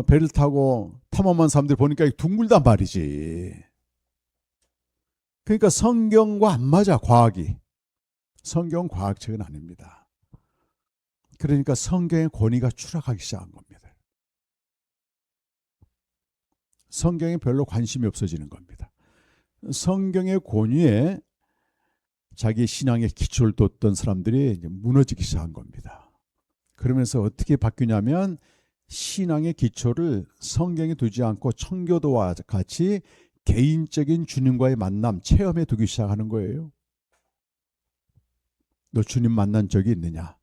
배를 타고 탐험한 사람들 보니까 둥글단 말이지. 그러니까 성경과 안 맞아, 과학이. 성경은 과학책은 아닙니다. 그러니까 성경의 권위가 추락하기 시작한 겁니다. 성경에 별로 관심이 없어지는 겁니다. 성경의 권위에 자기 신앙의 기초를 뒀던 사람들이 이제 무너지기 시작한 겁니다. 그러면서 어떻게 바뀌냐면 신앙의 기초를 성경에 두지 않고 청교도와 같이 개인적인 주님과의 만남, 체험에 두기 시작하는 거예요. 너 주님 만난 적이 있느냐?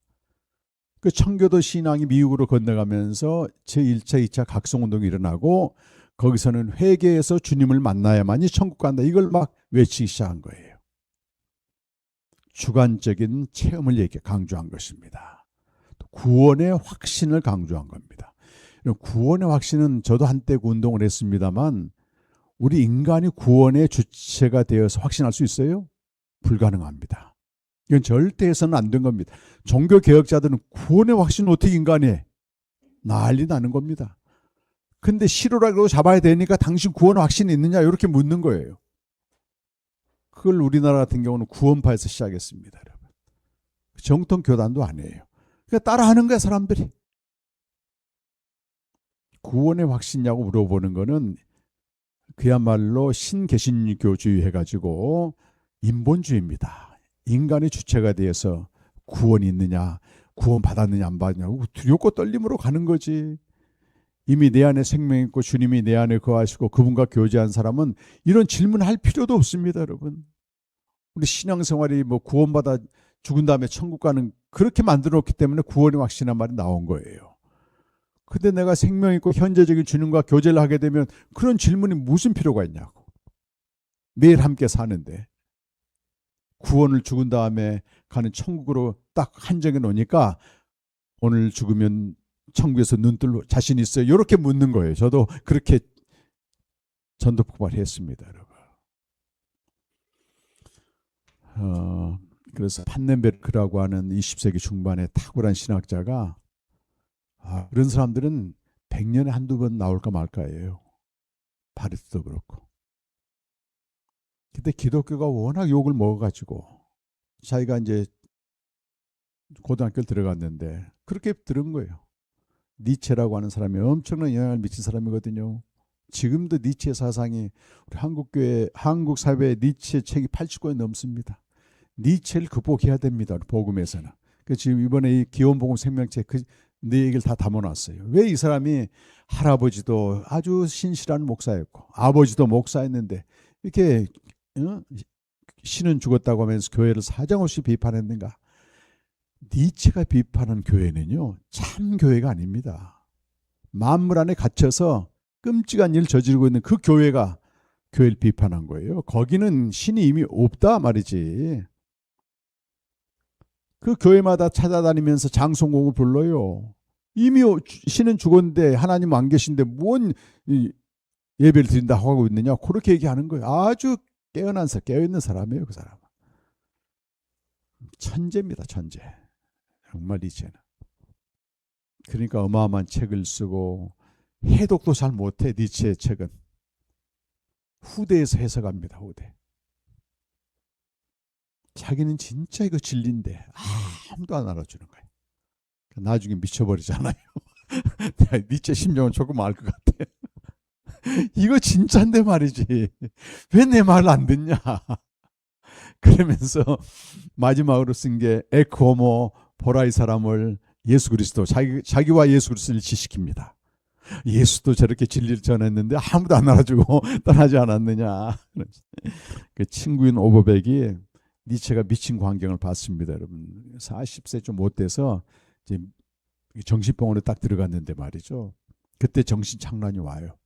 그 청교도 신앙이 미국으로 건너가면서 제1차, 2차 각성운동이 일어나고 거기서는 회개해서 주님을 만나야만이 천국 간다. 이걸 막 외치기 시작한 거예요. 주관적인 체험을 강조한 것입니다. 구원의 확신을 강조한 겁니다. 구원의 확신은 저도 한때 그 운동을 했습니다만 우리 인간이 구원의 주체가 되어서 확신할 수 있어요? 불가능합니다. 이건 절대 해서는 안 된 겁니다. 종교개혁자들은 구원의 확신을 어떻게 인간이 해? 난리 나는 겁니다. 근데 실오라고 잡아야 되니까 당신 구원 확신이 있느냐 이렇게 묻는 거예요. 그걸 우리나라 같은 경우는 구원파에서 시작했습니다. 여러분. 정통 교단도 아니에요. 그러니까 따라하는 거야 사람들이. 구원의 확신이냐고 물어보는 거는 그야말로 신개신교주의 해가지고 인본주의입니다. 인간의 주체가 되어서 구원이 있느냐, 구원 받았느냐 안 받느냐고 두렵고 떨림으로 가는 거지. 이미 내 안에 생명이 있고 주님이 내 안에 거하시고 그분과 교제한 사람은 이런 질문할 필요도 없습니다. 여러분. 우리 신앙생활이 뭐 구원받아 죽은 다음에 천국 가는 그렇게 만들었기 때문에 구원의 확신한 말이 나온 거예요. 근데 내가 생명 있고 현재적인 주님과 교제를 하게 되면 그런 질문이 무슨 필요가 있냐고. 매일 함께 사는데 구원을 죽은 다음에 가는 천국으로 딱 한정해 놓으니까 오늘 죽으면 천국에서 눈뜰 자신 있어요? 이렇게 묻는 거예요. 저도 그렇게 전도 폭발했습니다. 여러분. 그래서 판넨베르크라고 하는 20세기 중반의 탁월한 신학자가 그런 사람들은 100년에 한두 번 나올까 말까예요. 바리스도 그렇고. 근데 기독교가 워낙 욕을 먹어가지고 자기가 이제 고등학교를 들어갔는데 그렇게 들은 거예요. 니체라고 하는 사람이 엄청난 영향을 미친 사람이거든요. 지금도 니체 사상이 우리 한국교회, 한국 사회의 니체 책이 80권이 넘습니다. 니체를 극복해야 됩니다. 복음에서는. 지금 이번에 이 기원복음 생명책 내 얘기를 다 담아놨어요. 왜 이 사람이 할아버지도 아주 신실한 목사였고 아버지도 목사였는데 이렇게 신은 죽었다고 하면서 교회를 사정없이 비판했는가? 니체가 비판한 교회는요 참 교회가 아닙니다. 만물 안에 갇혀서 끔찍한 일 저지르고 있는 그 교회가 교회를 비판한 거예요. 거기는 신이 이미 없다 말이지. 그 교회마다 찾아다니면서 장송곡을 불러요. 이미 신은 죽었는데 하나님 안 계신데 뭔 예배를 드린다고 하고 있느냐 그렇게 얘기하는 거예요. 아주 깨어있는 사람이에요. 그 사람은 천재입니다. 천재. 정말 니체는. 그러니까 어마어마한 책을 쓰고 해독도 잘 못해. 니체의 책은 후대에서 해석합니다. 후대. 자기는 진짜 이거 진리인데 아무도 안 알아주는 거예요. 나중에 미쳐버리잖아요. 니체 심정은 조금 알 것 같아. 이거 진짜인데 말이지. 왜 내 말 안 듣냐. 그러면서 마지막으로 쓴 게 에코모 보라 이 사람을 예수 그리스도 자기와 예수 그리스도를 일치시킵니다. 예수도 저렇게 진리를 전했는데 아무도 안 알아주고 떠나지 않았느냐. 그 친구인 오버백이 니체가 미친 광경을 봤습니다. 여러분 40세 좀 못 돼서 이제 정신병원에 딱 들어갔는데 말이죠. 그때 정신 착란이 와요.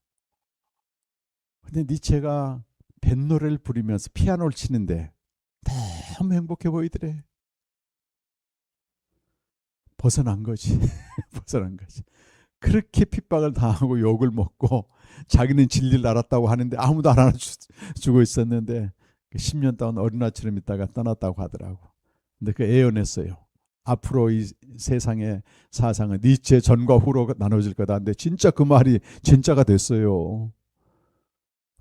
근데 니체가 뱃노래를 부리면서 피아노를 치는데 너무 행복해 보이더래. 벗어난 거지. 벗어난 거지. 그렇게 핍박을 당하고 욕을 먹고 자기는 진리를 알았다고 하는데 아무도 안 알아주고 있었는데 10년 동안 어린아이처럼 있다가 떠났다고 하더라고. 근데 그 애연했어요. 앞으로 이 세상의 사상은 니체 전과 후로 나눠질 거다. 근데 진짜 그 말이 진짜가 됐어요.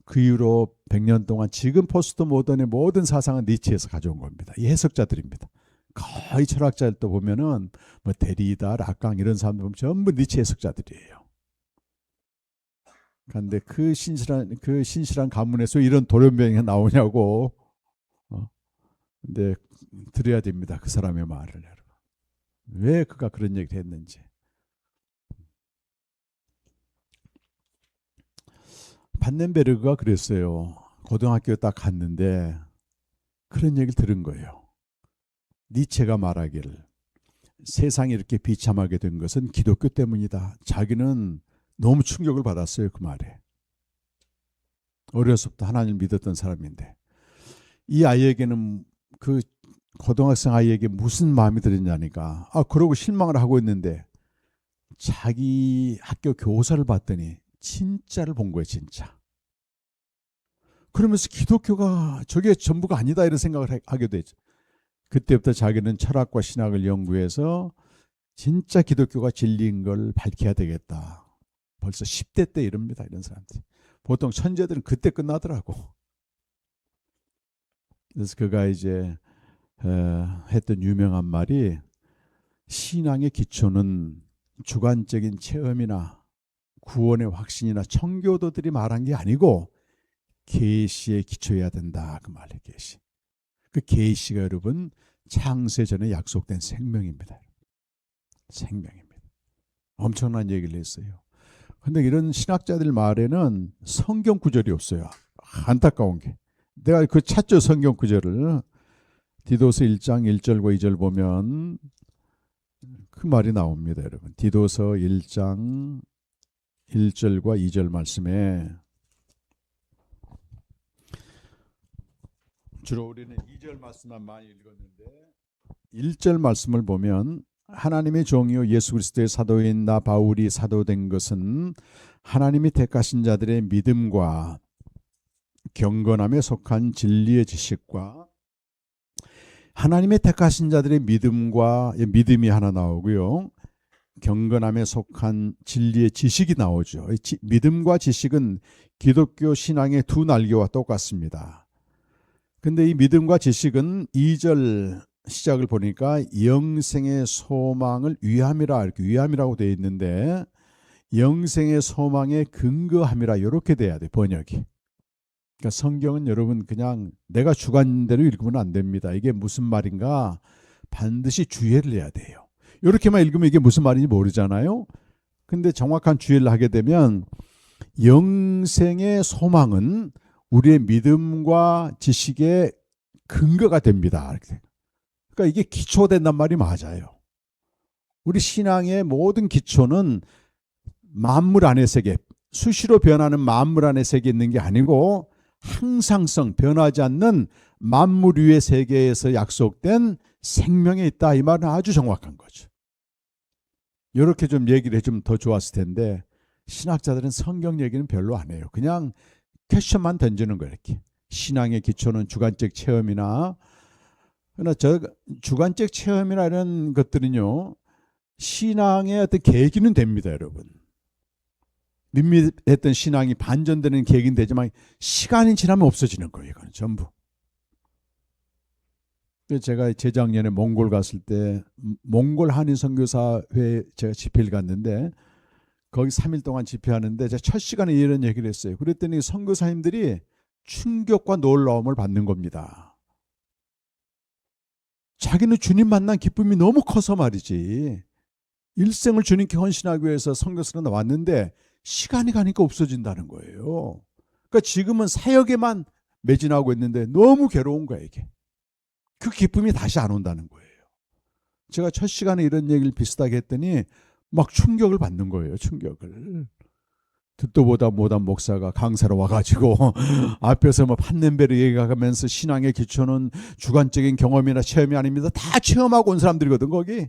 그 이후로 100년 동안 지금 포스트 모던의 모든 사상은 니체에서 가져온 겁니다. 이 해석자들입니다. 거의 철학자들도 보면은 뭐 데리다, 라깡 이런 사람들 보면 전부 니체 해석자들이에요. 그런데 그 신실한 가문에서 이런 돌연변이가 나오냐고. 근데 들어야 됩니다. 그 사람의 말을. 여러분. 왜 그가 그런 얘기를 했는지. 판넨베르그가 그랬어요. 고등학교에 딱 갔는데 그런 얘기를 들은 거예요. 니체가 말하기를 세상이 이렇게 비참하게 된 것은 기독교 때문이다. 자기는 너무 충격을 받았어요. 그 말에. 어려서부터 하나님을 믿었던 사람인데 이 아이에게는 그 고등학생 아이에게 무슨 마음이 들었냐니까 그러고 실망을 하고 있는데 자기 학교 교사를 봤더니 진짜를 본 거예요, 진짜. 그러면서 기독교가 저게 전부가 아니다 이런 생각을 하게 되죠. 그때부터 자기는 철학과 신학을 연구해서 진짜 기독교가 진리인 걸 밝혀야 되겠다. 벌써 10대 때 이럽니다, 이런 사람들이. 보통 천재들은 그때 끝나더라고. 그래서 그가 이제 했던 유명한 말이, 신앙의 기초는 주관적인 체험이나 구원의 확신이나 청교도들이 말한 게 아니고 계시에 기초해야 된다. 그 말이에요. 계시. 그 계시가 여러분 창세 전에 약속된 생명입니다. 생명입니다. 엄청난 얘기를 했어요. 근데 이런 신학자들 말에는 성경 구절이 없어요. 안타까운 게. 내가 그 찾죠, 성경 구절을. 디도서 1장 1절과 2절 보면 그 말이 나옵니다, 여러분. 디도서 1장 1절과 2절 말씀에, 주로 우리는 2절 말씀만 많이 읽었는데 1절 말씀을 보면, 하나님의 종이요 예수 그리스도의 사도인 나 바울이 사도된 것은 하나님이 택하신 자들의 믿음과 경건함에 속한 진리의 지식과, 하나님의 택하신 자들의 믿음이 하나 나오고요, 경건함에 속한 진리의 지식이 나오죠. 믿음과 지식은 기독교 신앙의 두 날개와 똑같습니다. 근데 이 믿음과 지식은 2절 시작을 보니까 영생의 소망을 위함이라고 되어 있는데, 영생의 소망에 근거함이라 이렇게 돼야 돼, 번역이. 그러니까 성경은 여러분 그냥 내가 주관대로 읽으면 안 됩니다. 이게 무슨 말인가 반드시 주의를 해야 돼요. 이렇게만 읽으면 이게 무슨 말인지 모르잖아요. 근데 정확한 주의를 하게 되면, 영생의 소망은 우리의 믿음과 지식의 근거가 됩니다. 그러니까 이게 기초된단 말이 맞아요. 우리 신앙의 모든 기초는 만물 안의 세계, 수시로 변하는 만물 안의 세계에 있는 게 아니고 항상성, 변하지 않는 만물 위의 세계에서 약속된 생명에 있다. 이 말은 아주 정확한 거죠. 이렇게 좀 얘기를 해주면 더 좋았을 텐데, 신학자들은 성경 얘기는 별로 안 해요. 그냥 퀘션만 던지는 거예요. 이렇게. 신앙의 기초는 주관적 체험이나, 그러나 저 주관적 체험이나 이런 것들은요, 신앙의 어떤 계기는 됩니다, 여러분. 밋밋했던 신앙이 반전되는 계기는 되지만 시간이 지나면 없어지는 거예요. 이건 전부. 제가 재작년에 몽골 갔을 때 몽골 한인 선교사회 제가 집회를 갔는데, 거기 3일 동안 집회하는데 제가 첫 시간에 이런 얘기를 했어요. 그랬더니 선교사님들이 충격과 놀라움을 받는 겁니다. 자기는 주님 만난 기쁨이 너무 커서 말이지, 일생을 주님께 헌신하기 위해서 선교사로 왔는데 시간이 가니까 없어진다는 거예요. 그러니까 지금은 사역에만 매진하고 있는데 너무 괴로운 거예요, 이게. 그 기쁨이 다시 안 온다는 거예요. 제가 첫 시간에 이런 얘기를 비슷하게 했더니 막 충격을 받는 거예요, 충격을. 듣도 보다 못한 목사가 강사로 와가지고 앞에서 뭐 판넨베르 얘기하면서 신앙의 기초는 주관적인 경험이나 체험이 아닙니다. 다 체험하고 온 사람들이거든, 거기.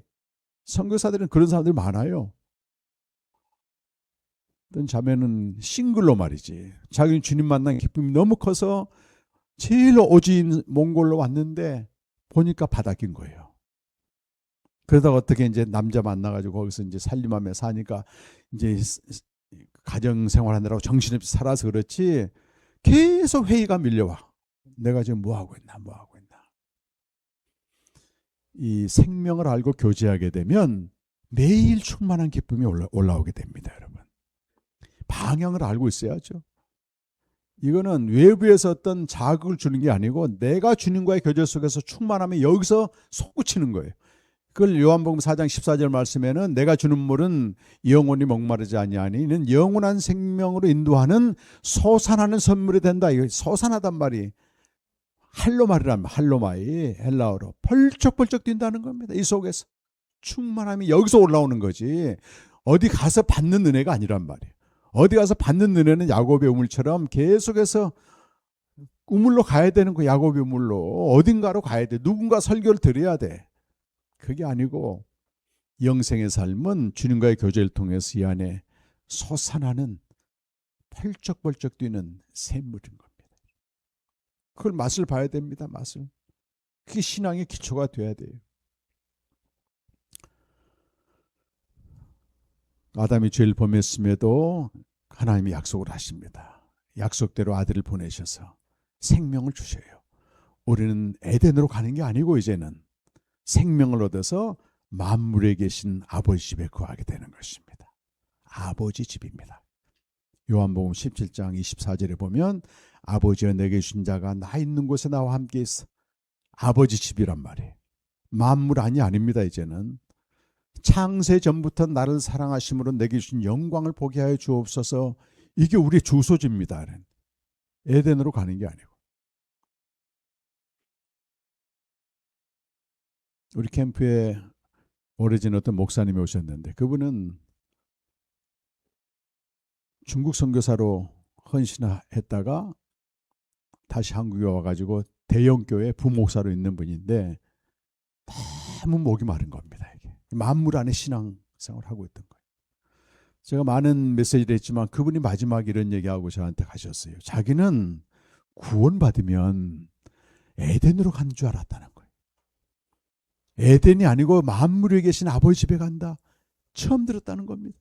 선교사들은 그런 사람들이 많아요. 어떤 자매는 싱글로 말이지, 자기는 주님 만난 기쁨이 너무 커서 제일 오지인 몽골로 왔는데 보니까 바닥인 거예요. 그러다가 어떻게 이제 남자 만나가지고 거기서 이제 살림하며 사니까 이제 가정 생활하느라고 정신없이 살아서 그렇지, 계속 회의가 밀려와. 내가 지금 뭐 하고 있나. 이 생명을 알고 교제하게 되면 매일 충만한 기쁨이 올라오게 됩니다, 여러분. 방향을 알고 있어야죠. 이거는 외부에서 어떤 자극을 주는 게 아니고 내가 주님과의 교제 속에서 충만하면 여기서 솟구치는 거예요. 그걸 요한복음 4장 14절 말씀에는, 내가 주는 물은 영원히 목마르지 아니하니 이는 영원한 생명으로 인도하는 솟아나는 선물이 된다. 이거 솟아나단 말이 할로마리란, 할로마이 헬라어로 펄쩍펄쩍 뛴다는 겁니다. 이 속에서 충만함이 여기서 올라오는 거지, 어디 가서 받는 은혜가 아니란 말이에요. 어디 가서 받는 은혜는 야곱의 우물처럼 계속해서 우물로 가야 되는 거, 야곱의 우물로 어딘가로 가야 돼. 누군가 설교를 들어야 돼. 그게 아니고 영생의 삶은 주님과의 교제를 통해서 이 안에 솟아나는 펄쩍펄쩍 뛰는 샘물인 겁니다. 그걸 맛을 봐야 됩니다. 맛을. 그게 신앙의 기초가 돼야 돼요. 아담이 죄를 범했음에도 하나님이 약속을 하십니다. 약속대로 아들을 보내셔서 생명을 주셔요. 우리는 에덴으로 가는 게 아니고 이제는 생명을 얻어서 만물에 계신 아버지 집에 거하게 되는 것입니다. 아버지 집입니다. 요한복음 17장 24절에 보면 아버지가 내게 주신 자가 나 있는 곳에 나와 함께 있어. 아버지 집이란 말이에요. 만물 안이 아닙니다. 이제는 창세 전부터 나를 사랑하심으로 내게 주신 영광을 보게 하여 주옵소서. 이게 우리의 주소지입니다. 에덴으로 가는 게 아니고. 우리 캠프에 오래전 어떤 목사님이 오셨는데 그분은 중국 선교사로 헌신했다가 다시 한국에 와가지고 대형교회 부목사로 있는 분인데 너무 목이 마른 겁니다. 이게 만물 안에 신앙생활을 하고 있던 거예요. 제가 많은 메시지를 했지만 그분이 마지막 이런 얘기하고 저한테 가셨어요. 자기는 구원받으면 에덴으로 가는 줄 알았다는 거예요. 에덴이 아니고 만물에 계신 아버지 집에 간다. 처음 들었다는 겁니다.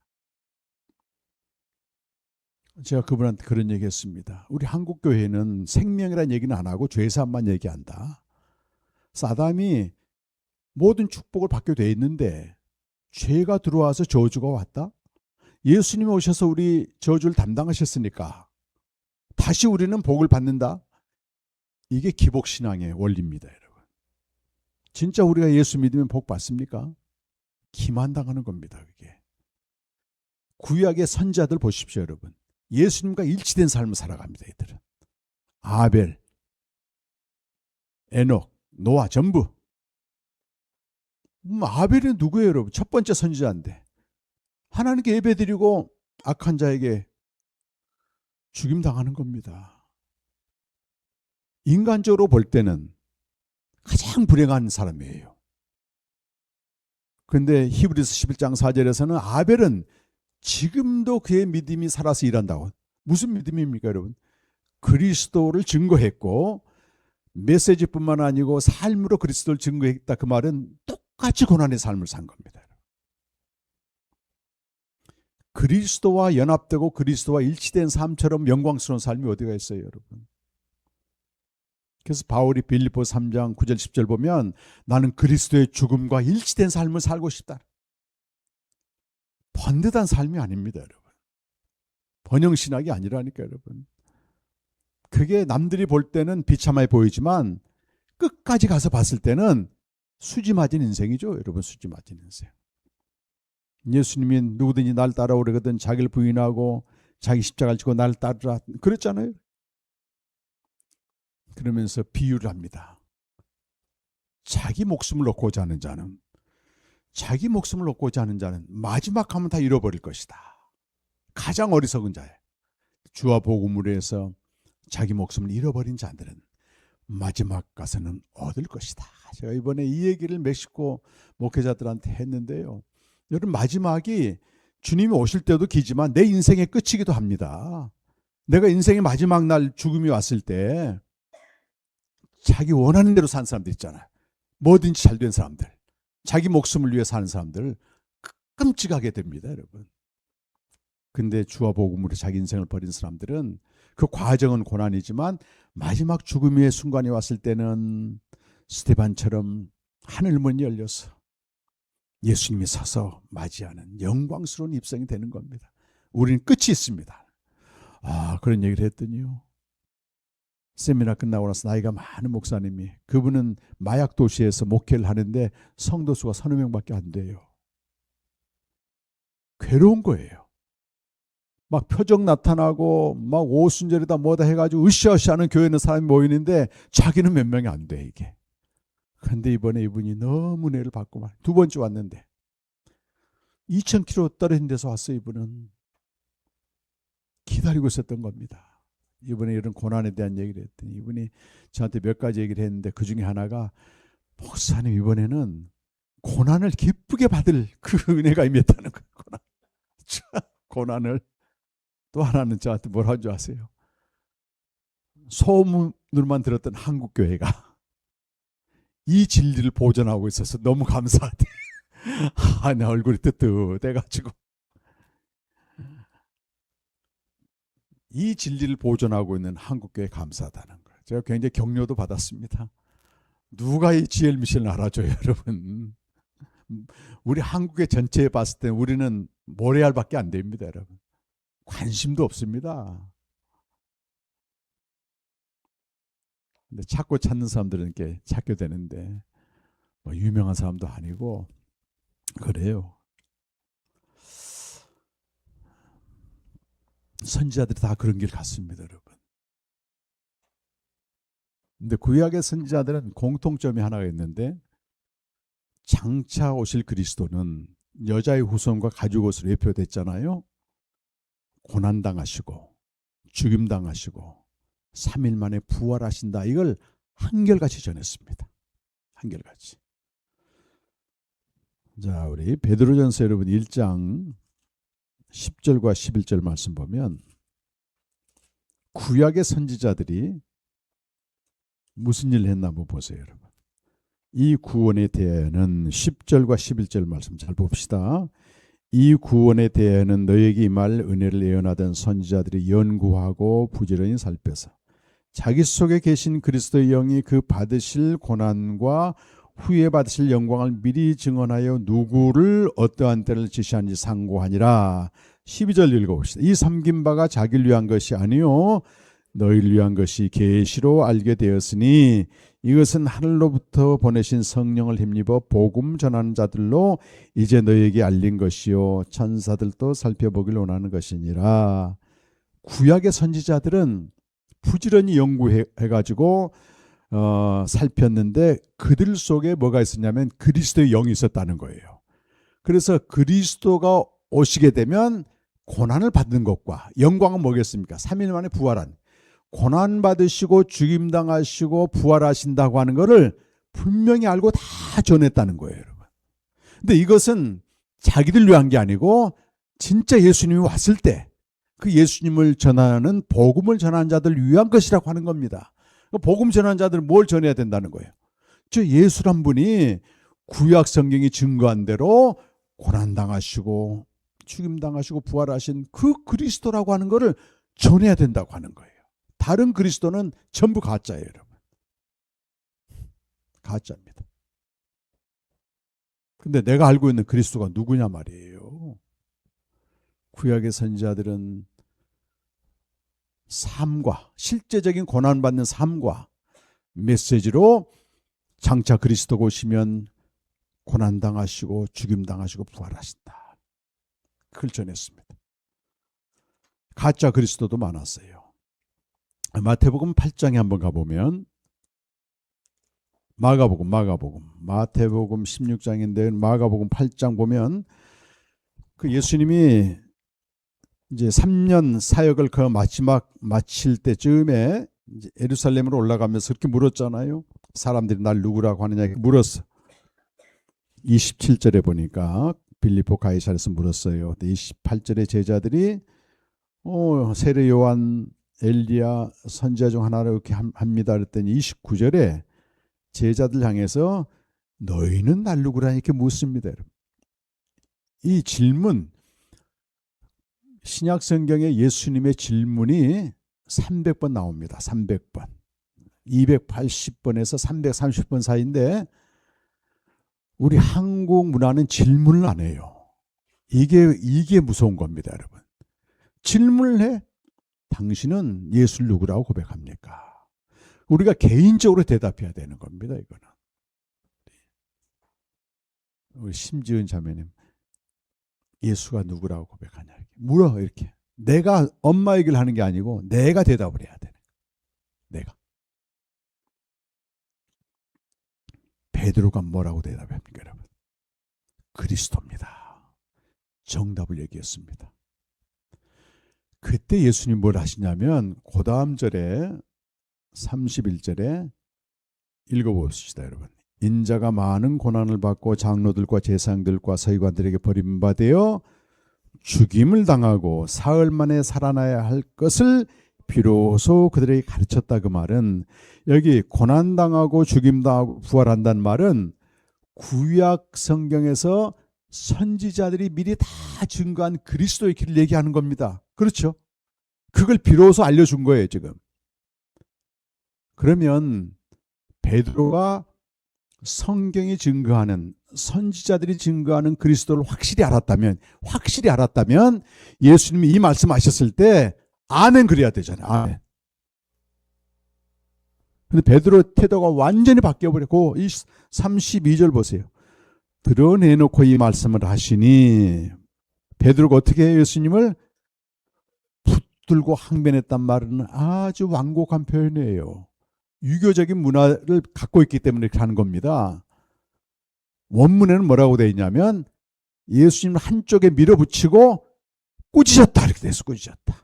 제가 그분한테 그런 얘기 했습니다. 우리 한국교회는 생명이라는 얘기는 안 하고 죄사함만 얘기한다. 아담이 모든 축복을 받게 돼 있는데 죄가 들어와서 저주가 왔다. 예수님이 오셔서 우리 저주를 담당하셨으니까 다시 우리는 복을 받는다. 이게 기복신앙의 원리입니다. 여러분. 진짜 우리가 예수 믿으면 복 받습니까? 기만당하는 겁니다. 그게. 구약의 선지자들 보십시오. 여러분. 예수님과 일치된 삶을 살아갑니다. 이들은. 아벨, 에녹, 노아 전부. 아벨이 누구예요, 여러분? 첫 번째 선지자인데 하나님께 예배드리고 악한 자에게 죽임당하는 겁니다. 인간적으로 볼 때는 가장 불행한 사람이에요. 그런데 히브리서 11장 4절에서는 아벨은 지금도 그의 믿음이 살아서 일한다고. 무슨 믿음입니까, 여러분? 그리스도를 증거했고 메시지뿐만 아니고 삶으로 그리스도를 증거했다. 그 말은 똑같이 고난의 삶을 산 겁니다. 그리스도와 연합되고 그리스도와 일치된 삶처럼 영광스러운 삶이 어디가 있어요, 여러분? 그래서 바울이 빌립보 3장 9절 10절 보면 나는 그리스도의 죽음과 일치된 삶을 살고 싶다. 번듯한 삶이 아닙니다, 여러분. 번영신학이 아니라니까, 여러분. 그게 남들이 볼 때는 비참해 보이지만 끝까지 가서 봤을 때는 수지 맞은 인생이죠, 여러분. 수지 맞은 인생. 예수님이 누구든지 날 따라오려거든 자기를 부인하고 자기 십자가를 지고 날 따르라 그랬잖아요. 그러면서 비유를 합니다. 자기 목숨을 얻고자 하는 자는 마지막 하면 다 잃어버릴 것이다. 가장 어리석은 자예요. 주와 복음으로 해서 자기 목숨을 잃어버린 자들은 마지막 가서는 얻을 것이다. 제가 이번에 이 얘기를 멕시코 목회자들한테 했는데요. 여러분, 마지막이 주님이 오실 때도 기지만 내 인생의 끝이기도 합니다. 내가 인생의 마지막 날 죽음이 왔을 때 자기 원하는 대로 사는 사람들 있잖아요. 뭐든지 잘된 사람들, 자기 목숨을 위해 사는 사람들 끔찍하게 됩니다, 여러분. 근데 주와 복음으로 자기 인생을 버린 사람들은 그 과정은 고난이지만 마지막 죽음의 순간이 왔을 때는 스데반처럼 하늘문이 열려서 예수님이 서서 맞이하는 영광스러운 입성이 되는 겁니다. 우리는 끝이 있습니다. 그런 얘기를 했더니요. 세미나 끝나고 나서 나이가 많은 목사님이, 그분은 마약 도시에서 목회를 하는데 성도 수가 서너 명밖에 안 돼요. 괴로운 거예요. 막 표정 나타나고 막 오순절이다 뭐다 해가지고 으쌰으쌰하는 교회에 있는 사람이 모이는데 자기는 몇 명이 안 돼, 이게. 그런데 이번에 이분이 너무 은혜를 받고 말, 두 번째 왔는데 2,000km 떨어진 데서 왔어요. 이분은 기다리고 있었던 겁니다. 이번에 이런 고난에 대한 얘기를 했더니 이분이 저한테 몇 가지 얘기를 했는데 그 중에 하나가, 목사님 이번에는 고난을 기쁘게 받을 그 은혜가 임했다는 거예요. 고난을. 또 하나는 저한테 뭐라 한 줄 아세요? 소문으로만 들었던 한국교회가 이 진리를 보존하고 있어서 너무 감사하대. 내 얼굴이 뜨뜻해가지고 이 진리를 보존하고 있는 한국교회 감사하다는 거예요. 제가 굉장히 격려도 받았습니다. 누가 이 GL 미션을 알아줘요, 여러분. 우리 한국의 전체에 봤을 때 우리는 모래알밖에 안 됩니다, 여러분. 관심도 없습니다. 근데 찾고 찾는 사람들은 이렇게 찾게 되는데 뭐 유명한 사람도 아니고 그래요. 선지자들이 다 그런 길 갔습니다, 여러분. 근데 구약의 선지자들은 공통점이 하나가 있는데 장차 오실 그리스도는 여자의 후손과 가죽 옷으로 예표됐잖아요. 고난당하시고 죽임당하시고 3일 만에 부활하신다. 이걸 한결같이 전했습니다. 한결같이. 자, 우리 베드로전서 여러분 1장 10절과 11절 말씀 보면 구약의 선지자들이 무슨 일을 했나 한번 보세요, 여러분. 이 구원에 대하여는 10절과 11절 말씀 잘 봅시다. 이 구원에 대하여는 너에게 임할 은혜를 예언하던 선지자들이 연구하고 부지런히 살펴서 자기 속에 계신 그리스도의 영이 그 받으실 고난과 후에 받으실 영광을 미리 증언하여 누구를 어떠한 때를 지시하는지 상고하니라. 12절 읽어봅시다. 이 섬긴 바가 자기를 위한 것이 아니요 너희를 위한 것이 계시로 알게 되었으니 이것은 하늘로부터 보내신 성령을 힘입어 복음 전하는 자들로 이제 너희에게 알린 것이요 천사들도 살펴보길 원하는 것이니라. 구약의 선지자들은 부지런히 연구해가지고 살폈는데 그들 속에 뭐가 있었냐면 그리스도의 영이 있었다는 거예요. 그래서 그리스도가 오시게 되면 고난을 받는 것과 영광은 뭐겠습니까? 3일 만에 부활한 고난 받으시고 죽임당하시고 부활하신다고 하는 것을 분명히 알고 다 전했다는 거예요, 여러분. 근데 이것은 자기들 위한 게 아니고 진짜 예수님이 왔을 때 그 예수님을 전하는 복음을 전하는 자들 위한 것이라고 하는 겁니다. 복음 전하는 자들은 뭘 전해야 된다는 거예요? 저 예수란 분이 구약 성경이 증거한 대로 고난당하시고 죽임당하시고 부활하신 그 그리스도라고 하는 것을 전해야 된다고 하는 거예요. 다른 그리스도는 전부 가짜예요, 여러분. 가짜입니다. 근데 내가 알고 있는 그리스도가 누구냐 말이에요. 구약의 선지자들은 삶과 실제적인 고난받는 삶과 메시지로 장차 그리스도가 오시면 고난당하시고 죽임당하시고 부활하신다. 그걸 전했습니다. 가짜 그리스도도 많았어요. 마태복음 8장에 한번 가보면 마태복음 16장인데 마가복음 8장 보면 그 예수님이 이제 3년 사역을 그 마지막 마칠 때쯤에 이제 예루살렘으로 올라가면서 그렇게 물었잖아요. 사람들이 날 누구라고 하느냐 물었어. 27절에 보니까 빌립보 가이사랴에서 물었어요. 28절에 제자들이 세례 요한 엘리야 선지자 중 하나를 이렇게 합니다. 그랬더니 29절에 제자들 향해서 너희는 날 누구라 이렇게 묻습니다. 여러분. 이 질문 신약 성경에 예수님의 질문이 300번 나옵니다. 300번. 280번에서 330번 사이인데 우리 한국 문화는 질문을 안 해요. 이게 무서운 겁니다, 여러분. 질문을 해. 당신은 예수를 누구라고 고백합니까? 우리가 개인적으로 대답해야 되는 겁니다, 이거는. 우리 심지은 자매님, 예수가 누구라고 고백하냐. 물어, 이렇게. 내가 엄마 얘기를 하는 게 아니고 내가 대답을 해야 되는 거예요. 내가. 베드로가 뭐라고 대답합니까, 여러분? 그리스도입니다. 정답을 얘기했습니다. 그때 예수님 뭘 하시냐면 그 다음 절에 31절에 읽어봅시다, 여러분. 인자가 많은 고난을 받고 장로들과 제사장들과 서기관들에게 버림받아 죽임을 당하고 사흘 만에 살아나야 할 것을 비로소 그들에게 가르쳤다. 그 말은 여기 고난당하고 죽임당하고 부활한다는 말은 구약 성경에서 선지자들이 미리 다 증거한 그리스도의 길을 얘기하는 겁니다. 그렇죠? 그걸 비로소 알려준 거예요 지금. 그러면 베드로가 성경이 증거하는, 선지자들이 증거하는 그리스도를 확실히 알았다면 예수님이 이 말씀하셨을 때 아멘 그래야 되잖아요. 아멘. 근데 베드로의 태도가 완전히 바뀌어버렸고, 이 32절 보세요. 드러내놓고 이 말씀을 하시니, 베드로가 어떻게 해요? 예수님을 붙들고 항변했단 말은 아주 완곡한 표현이에요. 유교적인 문화를 갖고 있기 때문에 이렇게 하는 겁니다. 원문에는 뭐라고 되어 있냐면 예수님을 한쪽에 밀어붙이고 꾸짖었다 이렇게 돼서 꾸짖었다.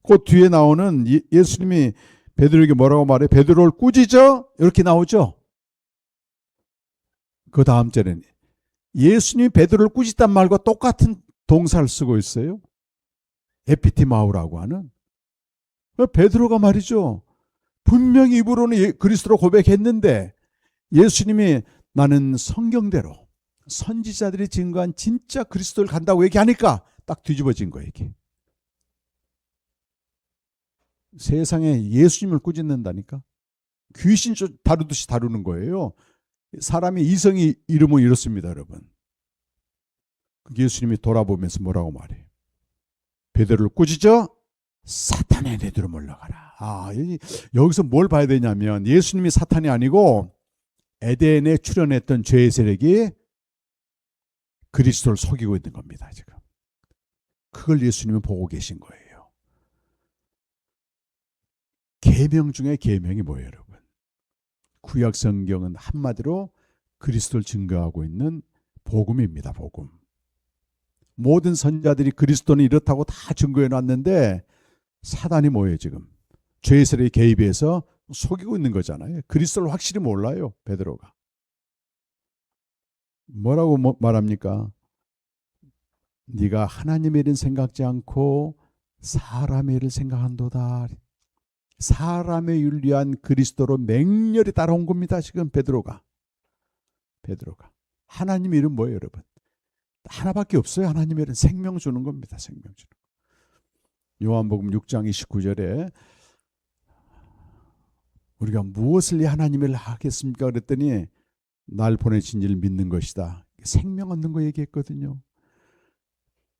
그 뒤에 나오는 예수님이 베드로에게 뭐라고 말해? 베드로를 꾸짖어 이렇게 나오죠. 그 다음 절에는 예수님이 베드로를 꾸짖단 말과 똑같은 동사를 쓰고 있어요. 에피티마우라고 하는. 베드로가 말이죠. 분명히 입으로는 그리스도로 고백했는데 예수님이 나는 성경대로 선지자들이 증거한 진짜 그리스도를 간다고 얘기하니까 딱 뒤집어진 거예요. 이게. 세상에 예수님을 꾸짖는다니까. 귀신 다루듯이 다루는 거예요. 사람이 이성이 이르면 이렇습니다, 여러분. 예수님이 돌아보면서 뭐라고 말해요? 베드로를 꾸짖어 사탄의 내대로 물러가라. 여기서 뭘 봐야 되냐면 예수님이 사탄이 아니고 에덴에 출현했던 죄의 세력이 그리스도를 속이고 있는 겁니다. 지금 그걸 예수님이 보고 계신 거예요. 계명 중에 계명이 뭐예요, 여러분? 구약 성경은 한마디로 그리스도를 증거하고 있는 복음입니다. 복음. 모든 선지자들이 그리스도는 이렇다고 다 증거해 놨는데 사단이 뭐예요 지금? 죄의 세력에 개입해서 속이고 있는 거잖아요. 그리스도를 확실히 몰라요. 베드로가. 뭐라고 말합니까? 네가 하나님의 일은 생각지 않고 사람의 일을 생각한도다. 사람의 일을 위한 그리스도로 맹렬히 따라온 겁니다. 지금 베드로가. 하나님의 일은 뭐예요, 여러분? 하나밖에 없어요. 하나님의 일은 생명 주는 겁니다. 생명 주는 거. 요한복음 6장 29절에 우리가 무엇을 하나님을 하겠습니까? 그랬더니 날 보내신 이를 믿는 것이다. 생명 얻는 거 얘기했거든요.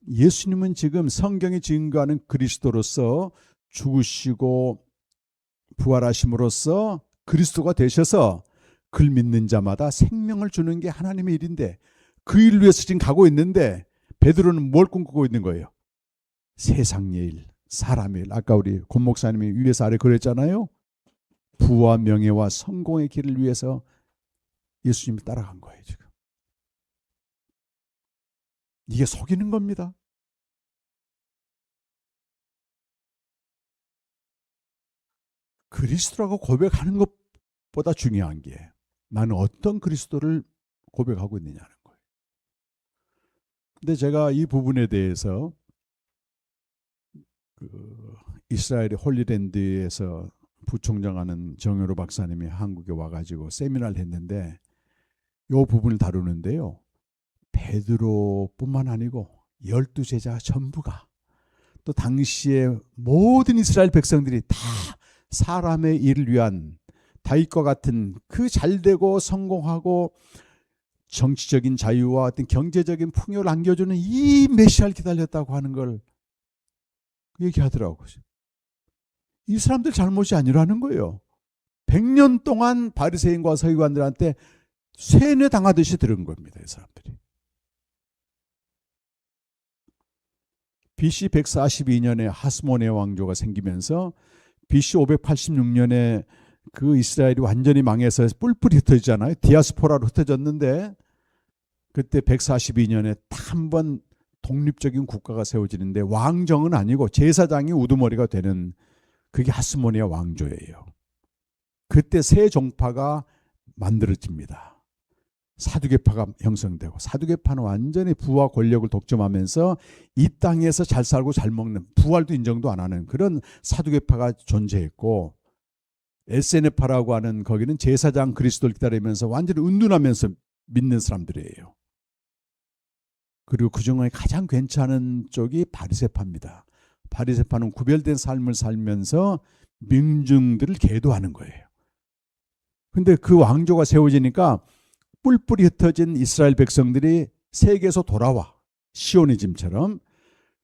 예수님은 지금 성경이 증거하는 그리스도로서 죽으시고 부활하심으로써 그리스도가 되셔서 그를 믿는 자마다 생명을 주는 게 하나님의 일인데 그 일을 위해서 지금 가고 있는데 베드로는 뭘 꿈꾸고 있는 거예요? 세상의 일, 사람의 일. 아까 우리 권 목사님이 위에서 아래 그랬잖아요. 부와 명예와 성공의 길을 위해서 예수님이 따라간 거예요. 지금. 이게 속이는 겁니다. 그리스도라고 고백하는 것보다 중요한 게 나는 어떤 그리스도를 고백하고 있느냐는 거예요. 근데 제가 이 부분에 대해서 이스라엘의 홀리랜드에서 부총장하는 정효로 박사님이 한국에 와가지고 세미나를 했는데 이 부분을 다루는데요. 베드로뿐만 아니고 12제자 전부가 또 당시에 모든 이스라엘 백성들이 다 사람의 일을 위한 다윗과 같은 그 잘되고 성공하고 정치적인 자유와 어떤 경제적인 풍요를 안겨주는 이 메시아를 기다렸다고 하는 걸 얘기하더라고요. 이 사람들 잘못이 아니라는 거예요. 100년 동안 바리새인과 서기관들한테 세뇌당하듯이 들은 겁니다. 이 사람들이. BC 142년에 하스모네 왕조가 생기면서 BC 586년에 그 이스라엘이 완전히 망해서 뿔뿔이 흩어지잖아요. 디아스포라로 흩어졌는데 그때 142년에 딱 한 번 독립적인 국가가 세워지는데 왕정은 아니고 제사장이 우두머리가 되는 그게 하스모니아 왕조예요. 그때 새 종파가 만들어집니다. 사두개파가 형성되고, 사두개파는 완전히 부와 권력을 독점하면서 이 땅에서 잘 살고 잘 먹는, 부활도 인정도 안 하는 그런 사두개파가 존재했고, SNF파라고 하는 거기는 제사장 그리스도를 기다리면서 완전히 은둔하면서 믿는 사람들이에요. 그리고 그 중에 가장 괜찮은 쪽이 바리새파입니다. 바리새파는 구별된 삶을 살면서 민중들을 계도하는 거예요. 근데 그 왕조가 세워지니까 뿔뿔이 흩어진 이스라엘 백성들이 세계에서 돌아와. 시오니즘처럼.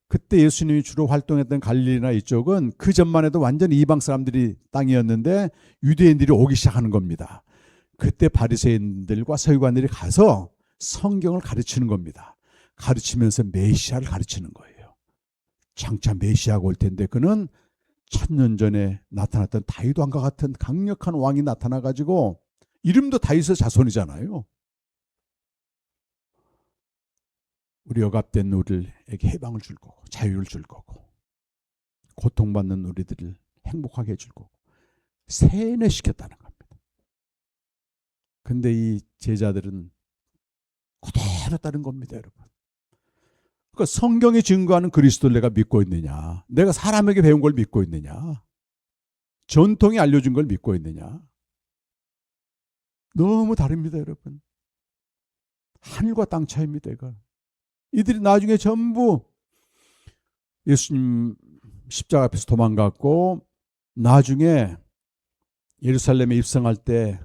그때 예수님이 주로 활동했던 갈릴리나 이쪽은 그 전만 해도 완전히 이방 사람들이 땅이었는데 유대인들이 오기 시작하는 겁니다. 그때 바리새인들과 서기관들이 가서 성경을 가르치는 겁니다. 가르치면서 메시아를 가르치는 거예요. 장차 메시아가 올 텐데 그는 1000년 전에 나타났던 다윗 왕과 같은 강력한 왕이 나타나가지고, 이름도 다윗의 자손이잖아요. 우리 억압된 우리에게 해방을 줄 거고, 자유를 줄 거고, 고통받는 우리들을 행복하게 해줄 거고, 세뇌시켰다는 겁니다. 근데 이 제자들은 그대로 따른 겁니다, 여러분. 그러니까 성경이 증거하는 그리스도를 내가 믿고 있느냐, 내가 사람에게 배운 걸 믿고 있느냐, 전통이 알려준 걸 믿고 있느냐. 너무 다릅니다, 여러분. 하늘과 땅 차이입니다, 이거. 이들이 나중에 전부 예수님 십자가 앞에서 도망갔고, 나중에 예루살렘에 입성할 때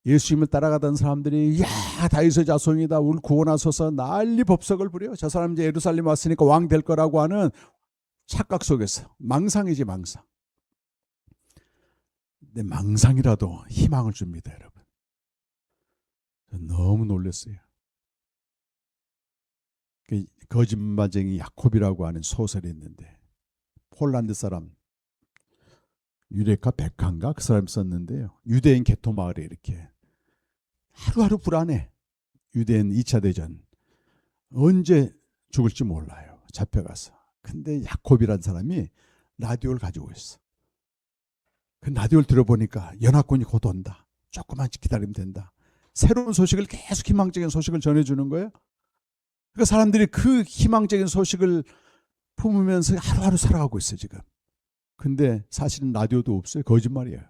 예수님을 따라가던 사람들이, 야, 다윗의 자손이다, 우리 구원하소서, 난리 법석을 부려. 저 사람 이제 예루살렘 왔으니까 왕 될 거라고 하는 착각 속에서, 망상이지 망상. 근데 망상이라도 희망을 줍니다, 여러분. 너무 놀랐어요. 거짓말쟁이 야콥이라고 하는 소설이 있는데, 폴란드 사람, 유레카 백한가 그 사람이 썼는데요. 유대인 개토 마을에 이렇게 하루하루 불안해. 유대인 2차 대전 언제 죽을지 몰라요. 잡혀가서. 근데 야콥이라는 사람이 라디오를 가지고 있어. 그 라디오를 들어보니까 연합군이 곧 온다, 조금만 기다리면 된다, 새로운 소식을, 계속 희망적인 소식을 전해주는 거예요. 그러니까 사람들이 그 희망적인 소식을 품으면서 하루하루 살아가고 있어요, 지금. 근데 사실은 라디오도 없어요. 거짓말이에요.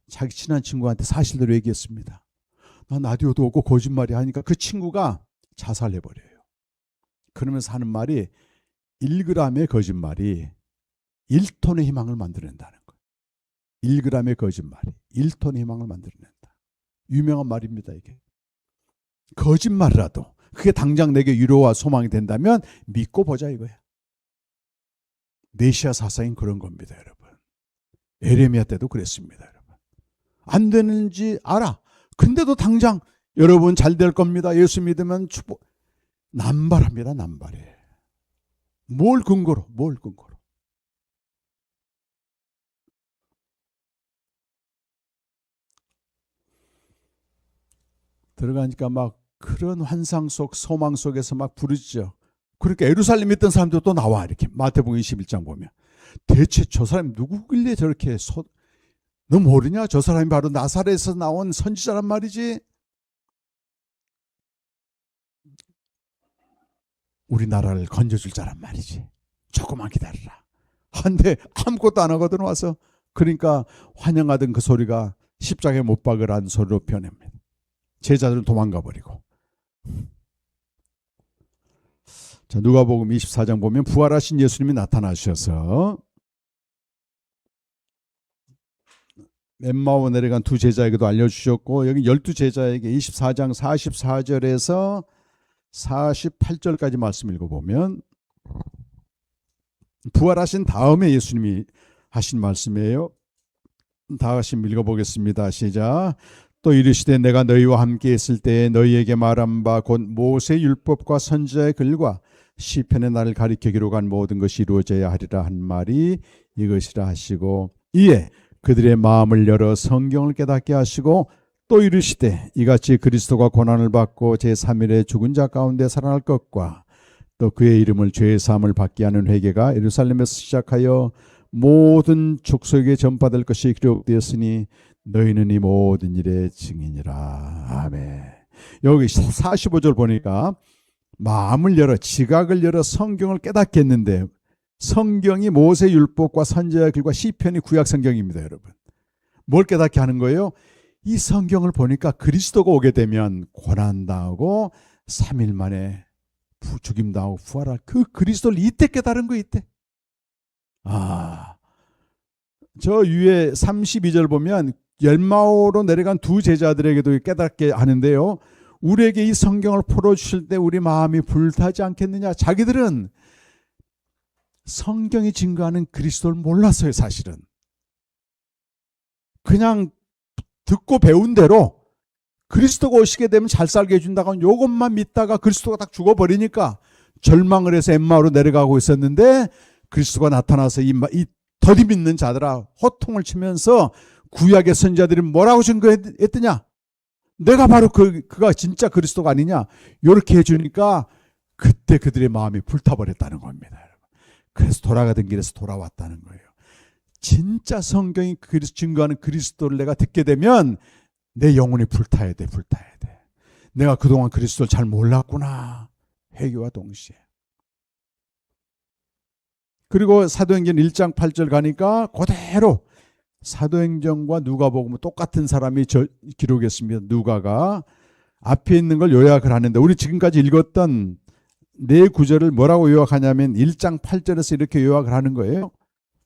자기 친한 친구한테 사실대로 얘기했습니다. 난 라디오도 없고 거짓말이 하니까 그 친구가 자살해버려요. 그러면서 하는 말이, 1g의 거짓말이 1톤의 희망을 만들어낸다는 거예요. 1g의 거짓말이 1톤의 희망을 만들어낸다. 유명한 말입니다, 이게. 거짓말이라도 그게 당장 내게 위로와 소망이 된다면 믿고 보자, 이거야. 메시아 사상인 그런 겁니다, 여러분. 에레미야 때도 그랬습니다, 여러분. 안 되는지 알아. 근데도 당장 여러분 잘 될 겁니다, 예수 믿으면 축복. 남발합니다, 남발해. 뭘 근거로, 뭘 근거로. 들어가니까 막 그런 환상 속, 소망 속에서 막 부르짖어. 그러니까 예루살렘에 있던 사람도 또 나와, 이렇게. 마태복음 21장 보면. 대체 저 사람이 누구길래 저렇게 너 모르냐? 저 사람이 바로 나사렛에서 나온 선지자란 말이지. 우리나라를 건져줄 자란 말이지. 조금만 기다리라. 한데 아무것도 안 하거든, 와서. 그러니까 환영하던 그 소리가 십자가에 못 박으라는 소리로 변합니다. 제자들은 도망가 버리고. 자, 누가복음 24장 보면 부활하신 예수님이 나타나셔서 엠마오 내려간 두 제자에게도 알려주셨고, 여기 12제자에게 24장 44절에서 48절까지 말씀 읽어보면, 부활하신 다음에 예수님이 하신 말씀이에요. 다 같이 읽어보겠습니다. 시작. 또 이르시되 내가 너희와 함께 있을 때에 너희에게 말한 바 곧 모세 율법과 선지자의 글과 시편의 나를 가리켜 기록한 모든 것이 이루어져야 하리라 한 말이 이것이라 하시고, 이에 그들의 마음을 열어 성경을 깨닫게 하시고, 또 이르시되 이같이 그리스도가 고난을 받고 제3일에 죽은 자 가운데 살아날 것과 또 그의 이름을 죄의 사함을 받게 하는 회개가 예루살렘에서 시작하여 모든 족속에게 전파될 것이 기록되었으니 너희는 이 모든 일의 증인이라. 아멘. 여기 45절 보니까 마음을 열어 지각을 열어 성경을 깨닫게 했는데, 성경이 모세 율법과 선지자의 글과 시편이 구약 성경입니다, 여러분. 뭘 깨닫게 하는 거예요? 이 성경을 보니까 그리스도가 오게 되면 고난당하고 3일 만에 죽임당하고 부활할 그 그리스도를 이때 깨달은 거, 이때. 저 위에 32절 보면 열마오로 내려간 두 제자들에게도 깨닫게 하는데요. 우리에게 이 성경을 풀어주실 때 우리 마음이 불타지 않겠느냐. 자기들은 성경이 증거하는 그리스도를 몰랐어요, 사실은. 그냥 듣고 배운 대로 그리스도가 오시게 되면 잘 살게 해준다고 하는 요것만 믿다가 그리스도가 딱 죽어버리니까 절망을 해서 엠마오로 내려가고 있었는데, 그리스도가 나타나서 이 더디 믿는 자들아 호통을 치면서 구약의 선지자들이 뭐라고 증거했더냐? 내가 바로 그가 진짜 그리스도가 아니냐? 이렇게 해주니까 그때 그들의 마음이 불타버렸다는 겁니다, 여러분. 그래서 돌아가던 길에서 돌아왔다는 거예요. 진짜 성경이 증거하는 그리스도를 내가 듣게 되면 내 영혼이 불타야 돼, 불타야 돼. 내가 그동안 그리스도를 잘 몰랐구나. 회개와 동시에. 그리고 사도행전 1장 8절 가니까 그대로 사도행전과 누가복음 똑같은 사람이 기록했습니다. 누가가 앞에 있는 걸 요약을 하는데, 우리 지금까지 읽었던 네 구절을 뭐라고 요약하냐면 1장 8절에서 이렇게 요약을 하는 거예요.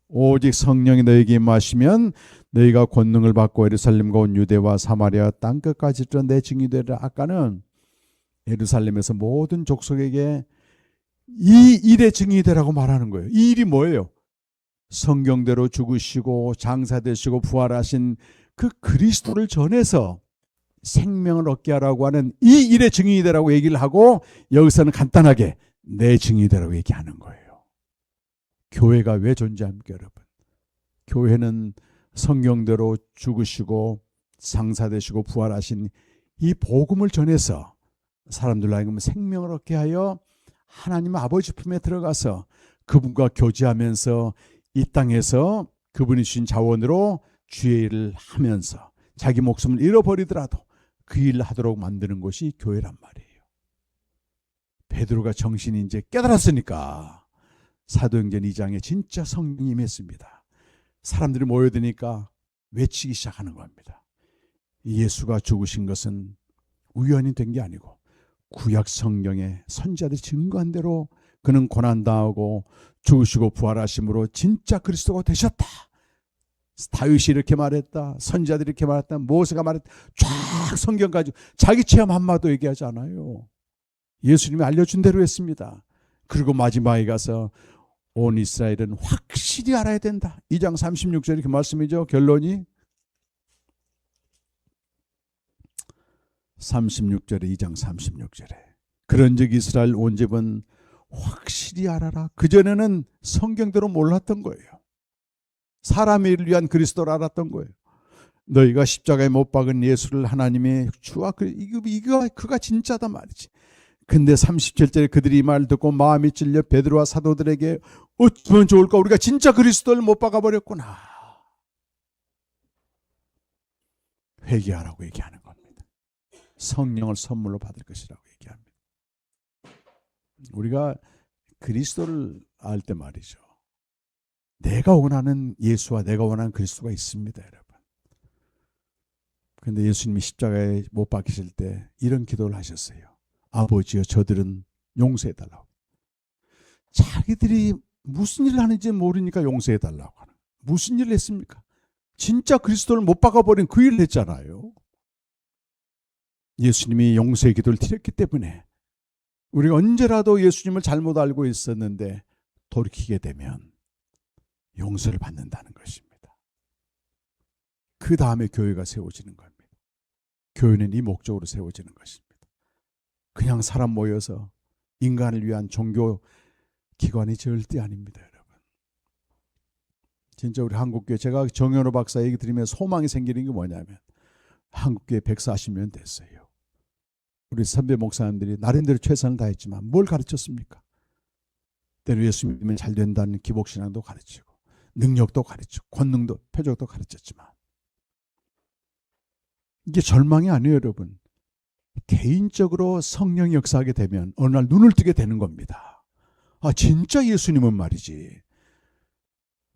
오직 성령이 너에게 임하시면 너희가 권능을 받고 예루살렘과 온 유대와 사마리아 땅끝까지 내 증인이 되리라. 아까는 예루살렘에서 모든 족속에게 이 일의 증인이 되라고 말하는 거예요. 이 일이 뭐예요? 성경대로 죽으시고 장사되시고 부활하신 그 그리스도를 전해서 생명을 얻게 하라고 하는 이 일의 증인이 되라고 얘기를 하고, 여기서는 간단하게 내 증인이 되라고 얘기하는 거예요. 교회가 왜 존재합니까, 여러분? 교회는 성경대로 죽으시고 장사되시고 부활하신 이 복음을 전해서 사람들로 하여금 생명을 얻게 하여 하나님 아버지 품에 들어가서 그분과 교제하면서 이 땅에서 그분이 주신 자원으로 주의 일을 하면서 자기 목숨을 잃어버리더라도 그 일을 하도록 만드는 것이 교회란 말이에요. 베드로가 정신이 이제 깨달았으니까 사도행전 2장에 진짜 성령이 임했습니다. 사람들이 모여드니까 외치기 시작하는 겁니다. 예수가 죽으신 것은 우연히 된 게 아니고 구약 성경에 선지자들이 증거한 대로 그는 고난당하고 죽으시고 부활하심으로 진짜 그리스도가 되셨다. 다윗이 이렇게 말했다. 선지자들이 이렇게 말했다. 모세가 말했다. 쫙 성경 가지고 자기 체험 한마디도 얘기하지 않아요. 예수님이 알려준 대로 했습니다. 그리고 마지막에 가서 온 이스라엘은 확실히 알아야 된다. 2장 36절이 그 말씀이죠. 결론이 36절에 2장 36절에 그런즉 이스라엘 온 집은 확실히 알아라. 그전에는 성경대로 몰랐던 거예요. 사람의 일을 위한 그리스도를 알았던 거예요. 너희가 십자가에 못 박은 예수를 하나님의 주와 그가 진짜다 말이지. 근데 37절에 그들이 이 말을 듣고 마음이 찔려 베드로와 사도들에게 어쩌면 좋을까? 우리가 진짜 그리스도를 못 박아버렸구나. 회개하라고 얘기하는 겁니다. 성령을 선물로 받을 것이라고 얘기합니다. 우리가 그리스도를 알 때 말이죠. 내가 원하는 예수와 내가 원하는 그리스도가 있습니다, 여러분. 그런데 예수님이 십자가에 못 박히실 때 이런 기도를 하셨어요. 아버지여, 저들은 용서해달라고. 자기들이 무슨 일을 하는지 모르니까 용서해달라고 하는. 무슨 일을 했습니까? 진짜 그리스도를 못 박아버린 그 일을 했잖아요. 예수님이 용서의 기도를 드렸기 때문에 우리가 언제라도 예수님을 잘못 알고 있었는데 돌이키게 되면 용서를 받는다는 것입니다. 그 다음에 교회가 세워지는 겁니다. 교회는 이 목적으로 세워지는 것입니다. 그냥 사람 모여서 인간을 위한 종교 기관이 절대 아닙니다, 여러분. 진짜 우리 한국교회, 제가 정현호 박사 얘기 들으면서 소망이 생기는 게 뭐냐면 한국교회 140년 됐어요. 우리 선배 목사님들이 나름대로 최선을 다했지만 뭘 가르쳤습니까? 때로 예수 믿으면 잘 된다는 기복신앙도 가르치고 능력도 가르치고 권능도 표적도 가르쳤지만 이게 절망이 아니에요, 여러분. 개인적으로 성령이 역사하게 되면 어느 날 눈을 뜨게 되는 겁니다. 아, 진짜 예수님은 말이지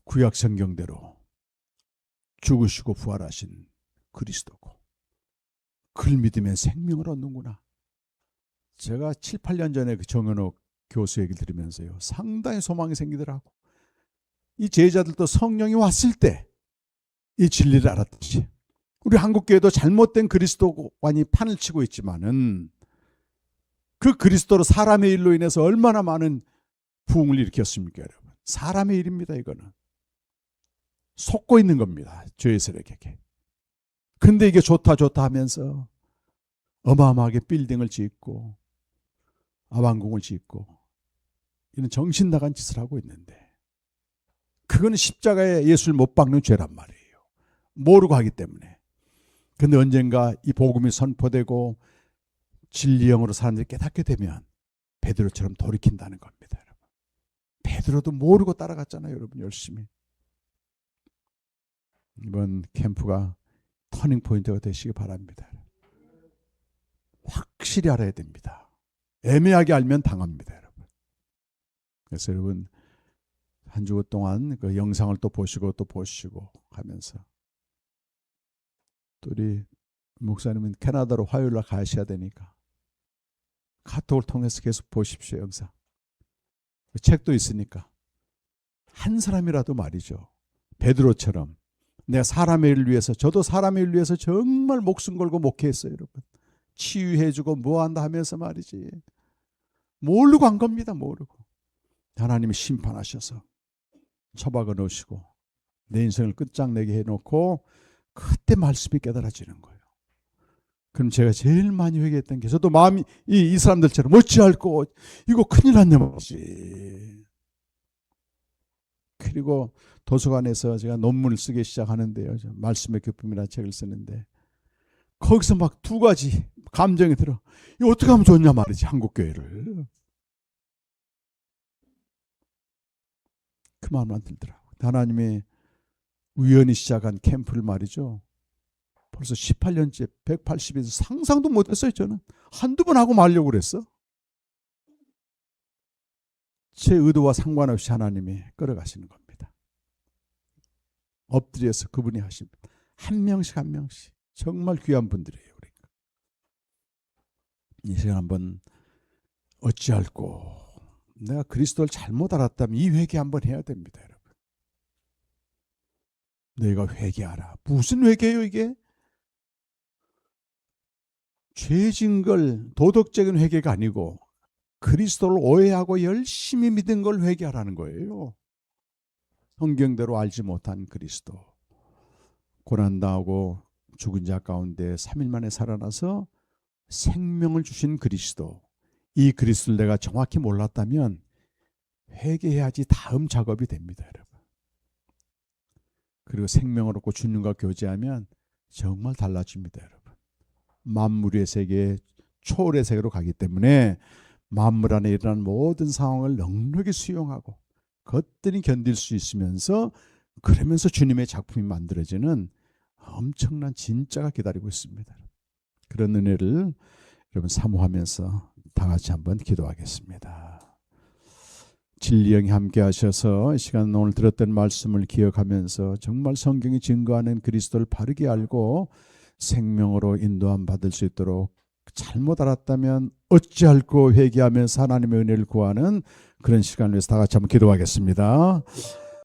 구약 성경대로 죽으시고 부활하신 그리스도고 그를 믿으면 생명을 얻는구나. 제가 7, 8년 전에 그 정현옥 교수 얘기를 들으면서요, 상당히 소망이 생기더라고. 이 제자들도 성령이 왔을 때 이 진리를 알았듯이 우리 한국교회도 잘못된 그리스도관이 판을 치고 있지만은 그 그리스도로 사람의 일로 인해서 얼마나 많은 부흥을 일으켰습니까, 여러분? 사람의 일입니다, 이거는. 속고 있는 겁니다, 죄의 세력에게. 근데 이게 좋다 하면서 어마어마하게 빌딩을 짓고 아방궁을 짓고 이런 정신 나간 짓을 하고 있는데, 그거는 십자가에 예수를 못 박는 죄란 말이에요. 모르고 하기 때문에. 근데 언젠가 이 복음이 선포되고 진리 영으로 사람들이 깨닫게 되면 베드로처럼 돌이킨다는 겁니다, 여러분. 베드로도 모르고 따라갔잖아요, 여러분. 열심히. 이번 캠프가 터닝 포인트가 되시기 바랍니다. 확실히 알아야 됩니다. 애매하게 알면 당합니다, 여러분. 그래서 여러분 한 주 동안 그 영상을 또 보시고 하면서, 또 우리 목사님은 캐나다로 화요일 날 가셔야 되니까 카톡을 통해서 계속 보십시오, 영상. 책도 있으니까 한 사람이라도 말이죠, 베드로처럼 내가 사람의 일을 위해서, 저도 사람의 일을 위해서 정말 목숨 걸고 목회했어요, 여러분. 치유해주고 뭐한다 하면서 말이지, 모르고 한 겁니다. 모르고. 하나님이 심판하셔서 처박아 놓으시고 내 인생을 끝장내게 해놓고 그때 말씀이 깨달아지는 거예요. 그럼 제가 제일 많이 회개했던 게, 저도 마음이 이 사람들처럼 어찌할꼬 이거 큰일 났냐 말이지. 그리고 도서관에서 제가 논문을 쓰기 시작하는데요, 말씀의 기쁨이라는 책을 쓰는데, 거기서 막 두 가지 감정이 들어. 이거 어떻게 하면 좋냐 말이지, 한국교회를. 그 마음만 들더라고요. 하나님이 우연히 시작한 캠프를 말이죠, 벌써 18년째 180에서 상상도 못했어요. 저는 한두 번 하고 말려고 그랬어. 제 의도와 상관없이 하나님이 끌어가시는 겁니다. 엎드려서 그분이 하십니다. 한 명씩 한 명씩 정말 귀한 분들이에요. 그러니까 이 시간 한번 어찌할꼬 내가 그리스도를 잘못 알았다면 이 회개 한번 해야 됩니다, 여러분. 너희가 회개하라. 무슨 회개예요 이게? 죄진 걸 도덕적인 회개가 아니고 그리스도를 오해하고 열심히 믿은 걸 회개하라는 거예요. 성경대로 알지 못한 그리스도, 고난당하고 죽은 자 가운데 3일 만에 살아나서 생명을 주신 그리스도, 이 그리스도를 내가 정확히 몰랐다면 회개해야지 다음 작업이 됩니다, 여러분. 그리고 생명을 얻고 주님과 교제하면 정말 달라집니다, 여러분. 만물의 세계, 초월의 세계로 가기 때문에 만물 안에 일어나는 모든 상황을 넉넉히 수용하고 것들이 견딜 수 있으면서, 그러면서 주님의 작품이 만들어지는 엄청난 진짜가 기다리고 있습니다. 그런 은혜를 여러분 사모하면서 다 같이 한번 기도하겠습니다. 진리 영이 함께 하셔서 이 시간 오늘 들었던 말씀을 기억하면서 정말 성경이 증거하는 그리스도를 바르게 알고 생명으로 인도함 받을 수 있도록, 잘못 알았다면 어찌할꼬 회개하면서 하나님의 은혜를 구하는 그런 시간을 위해서 다 같이 한번 기도하겠습니다.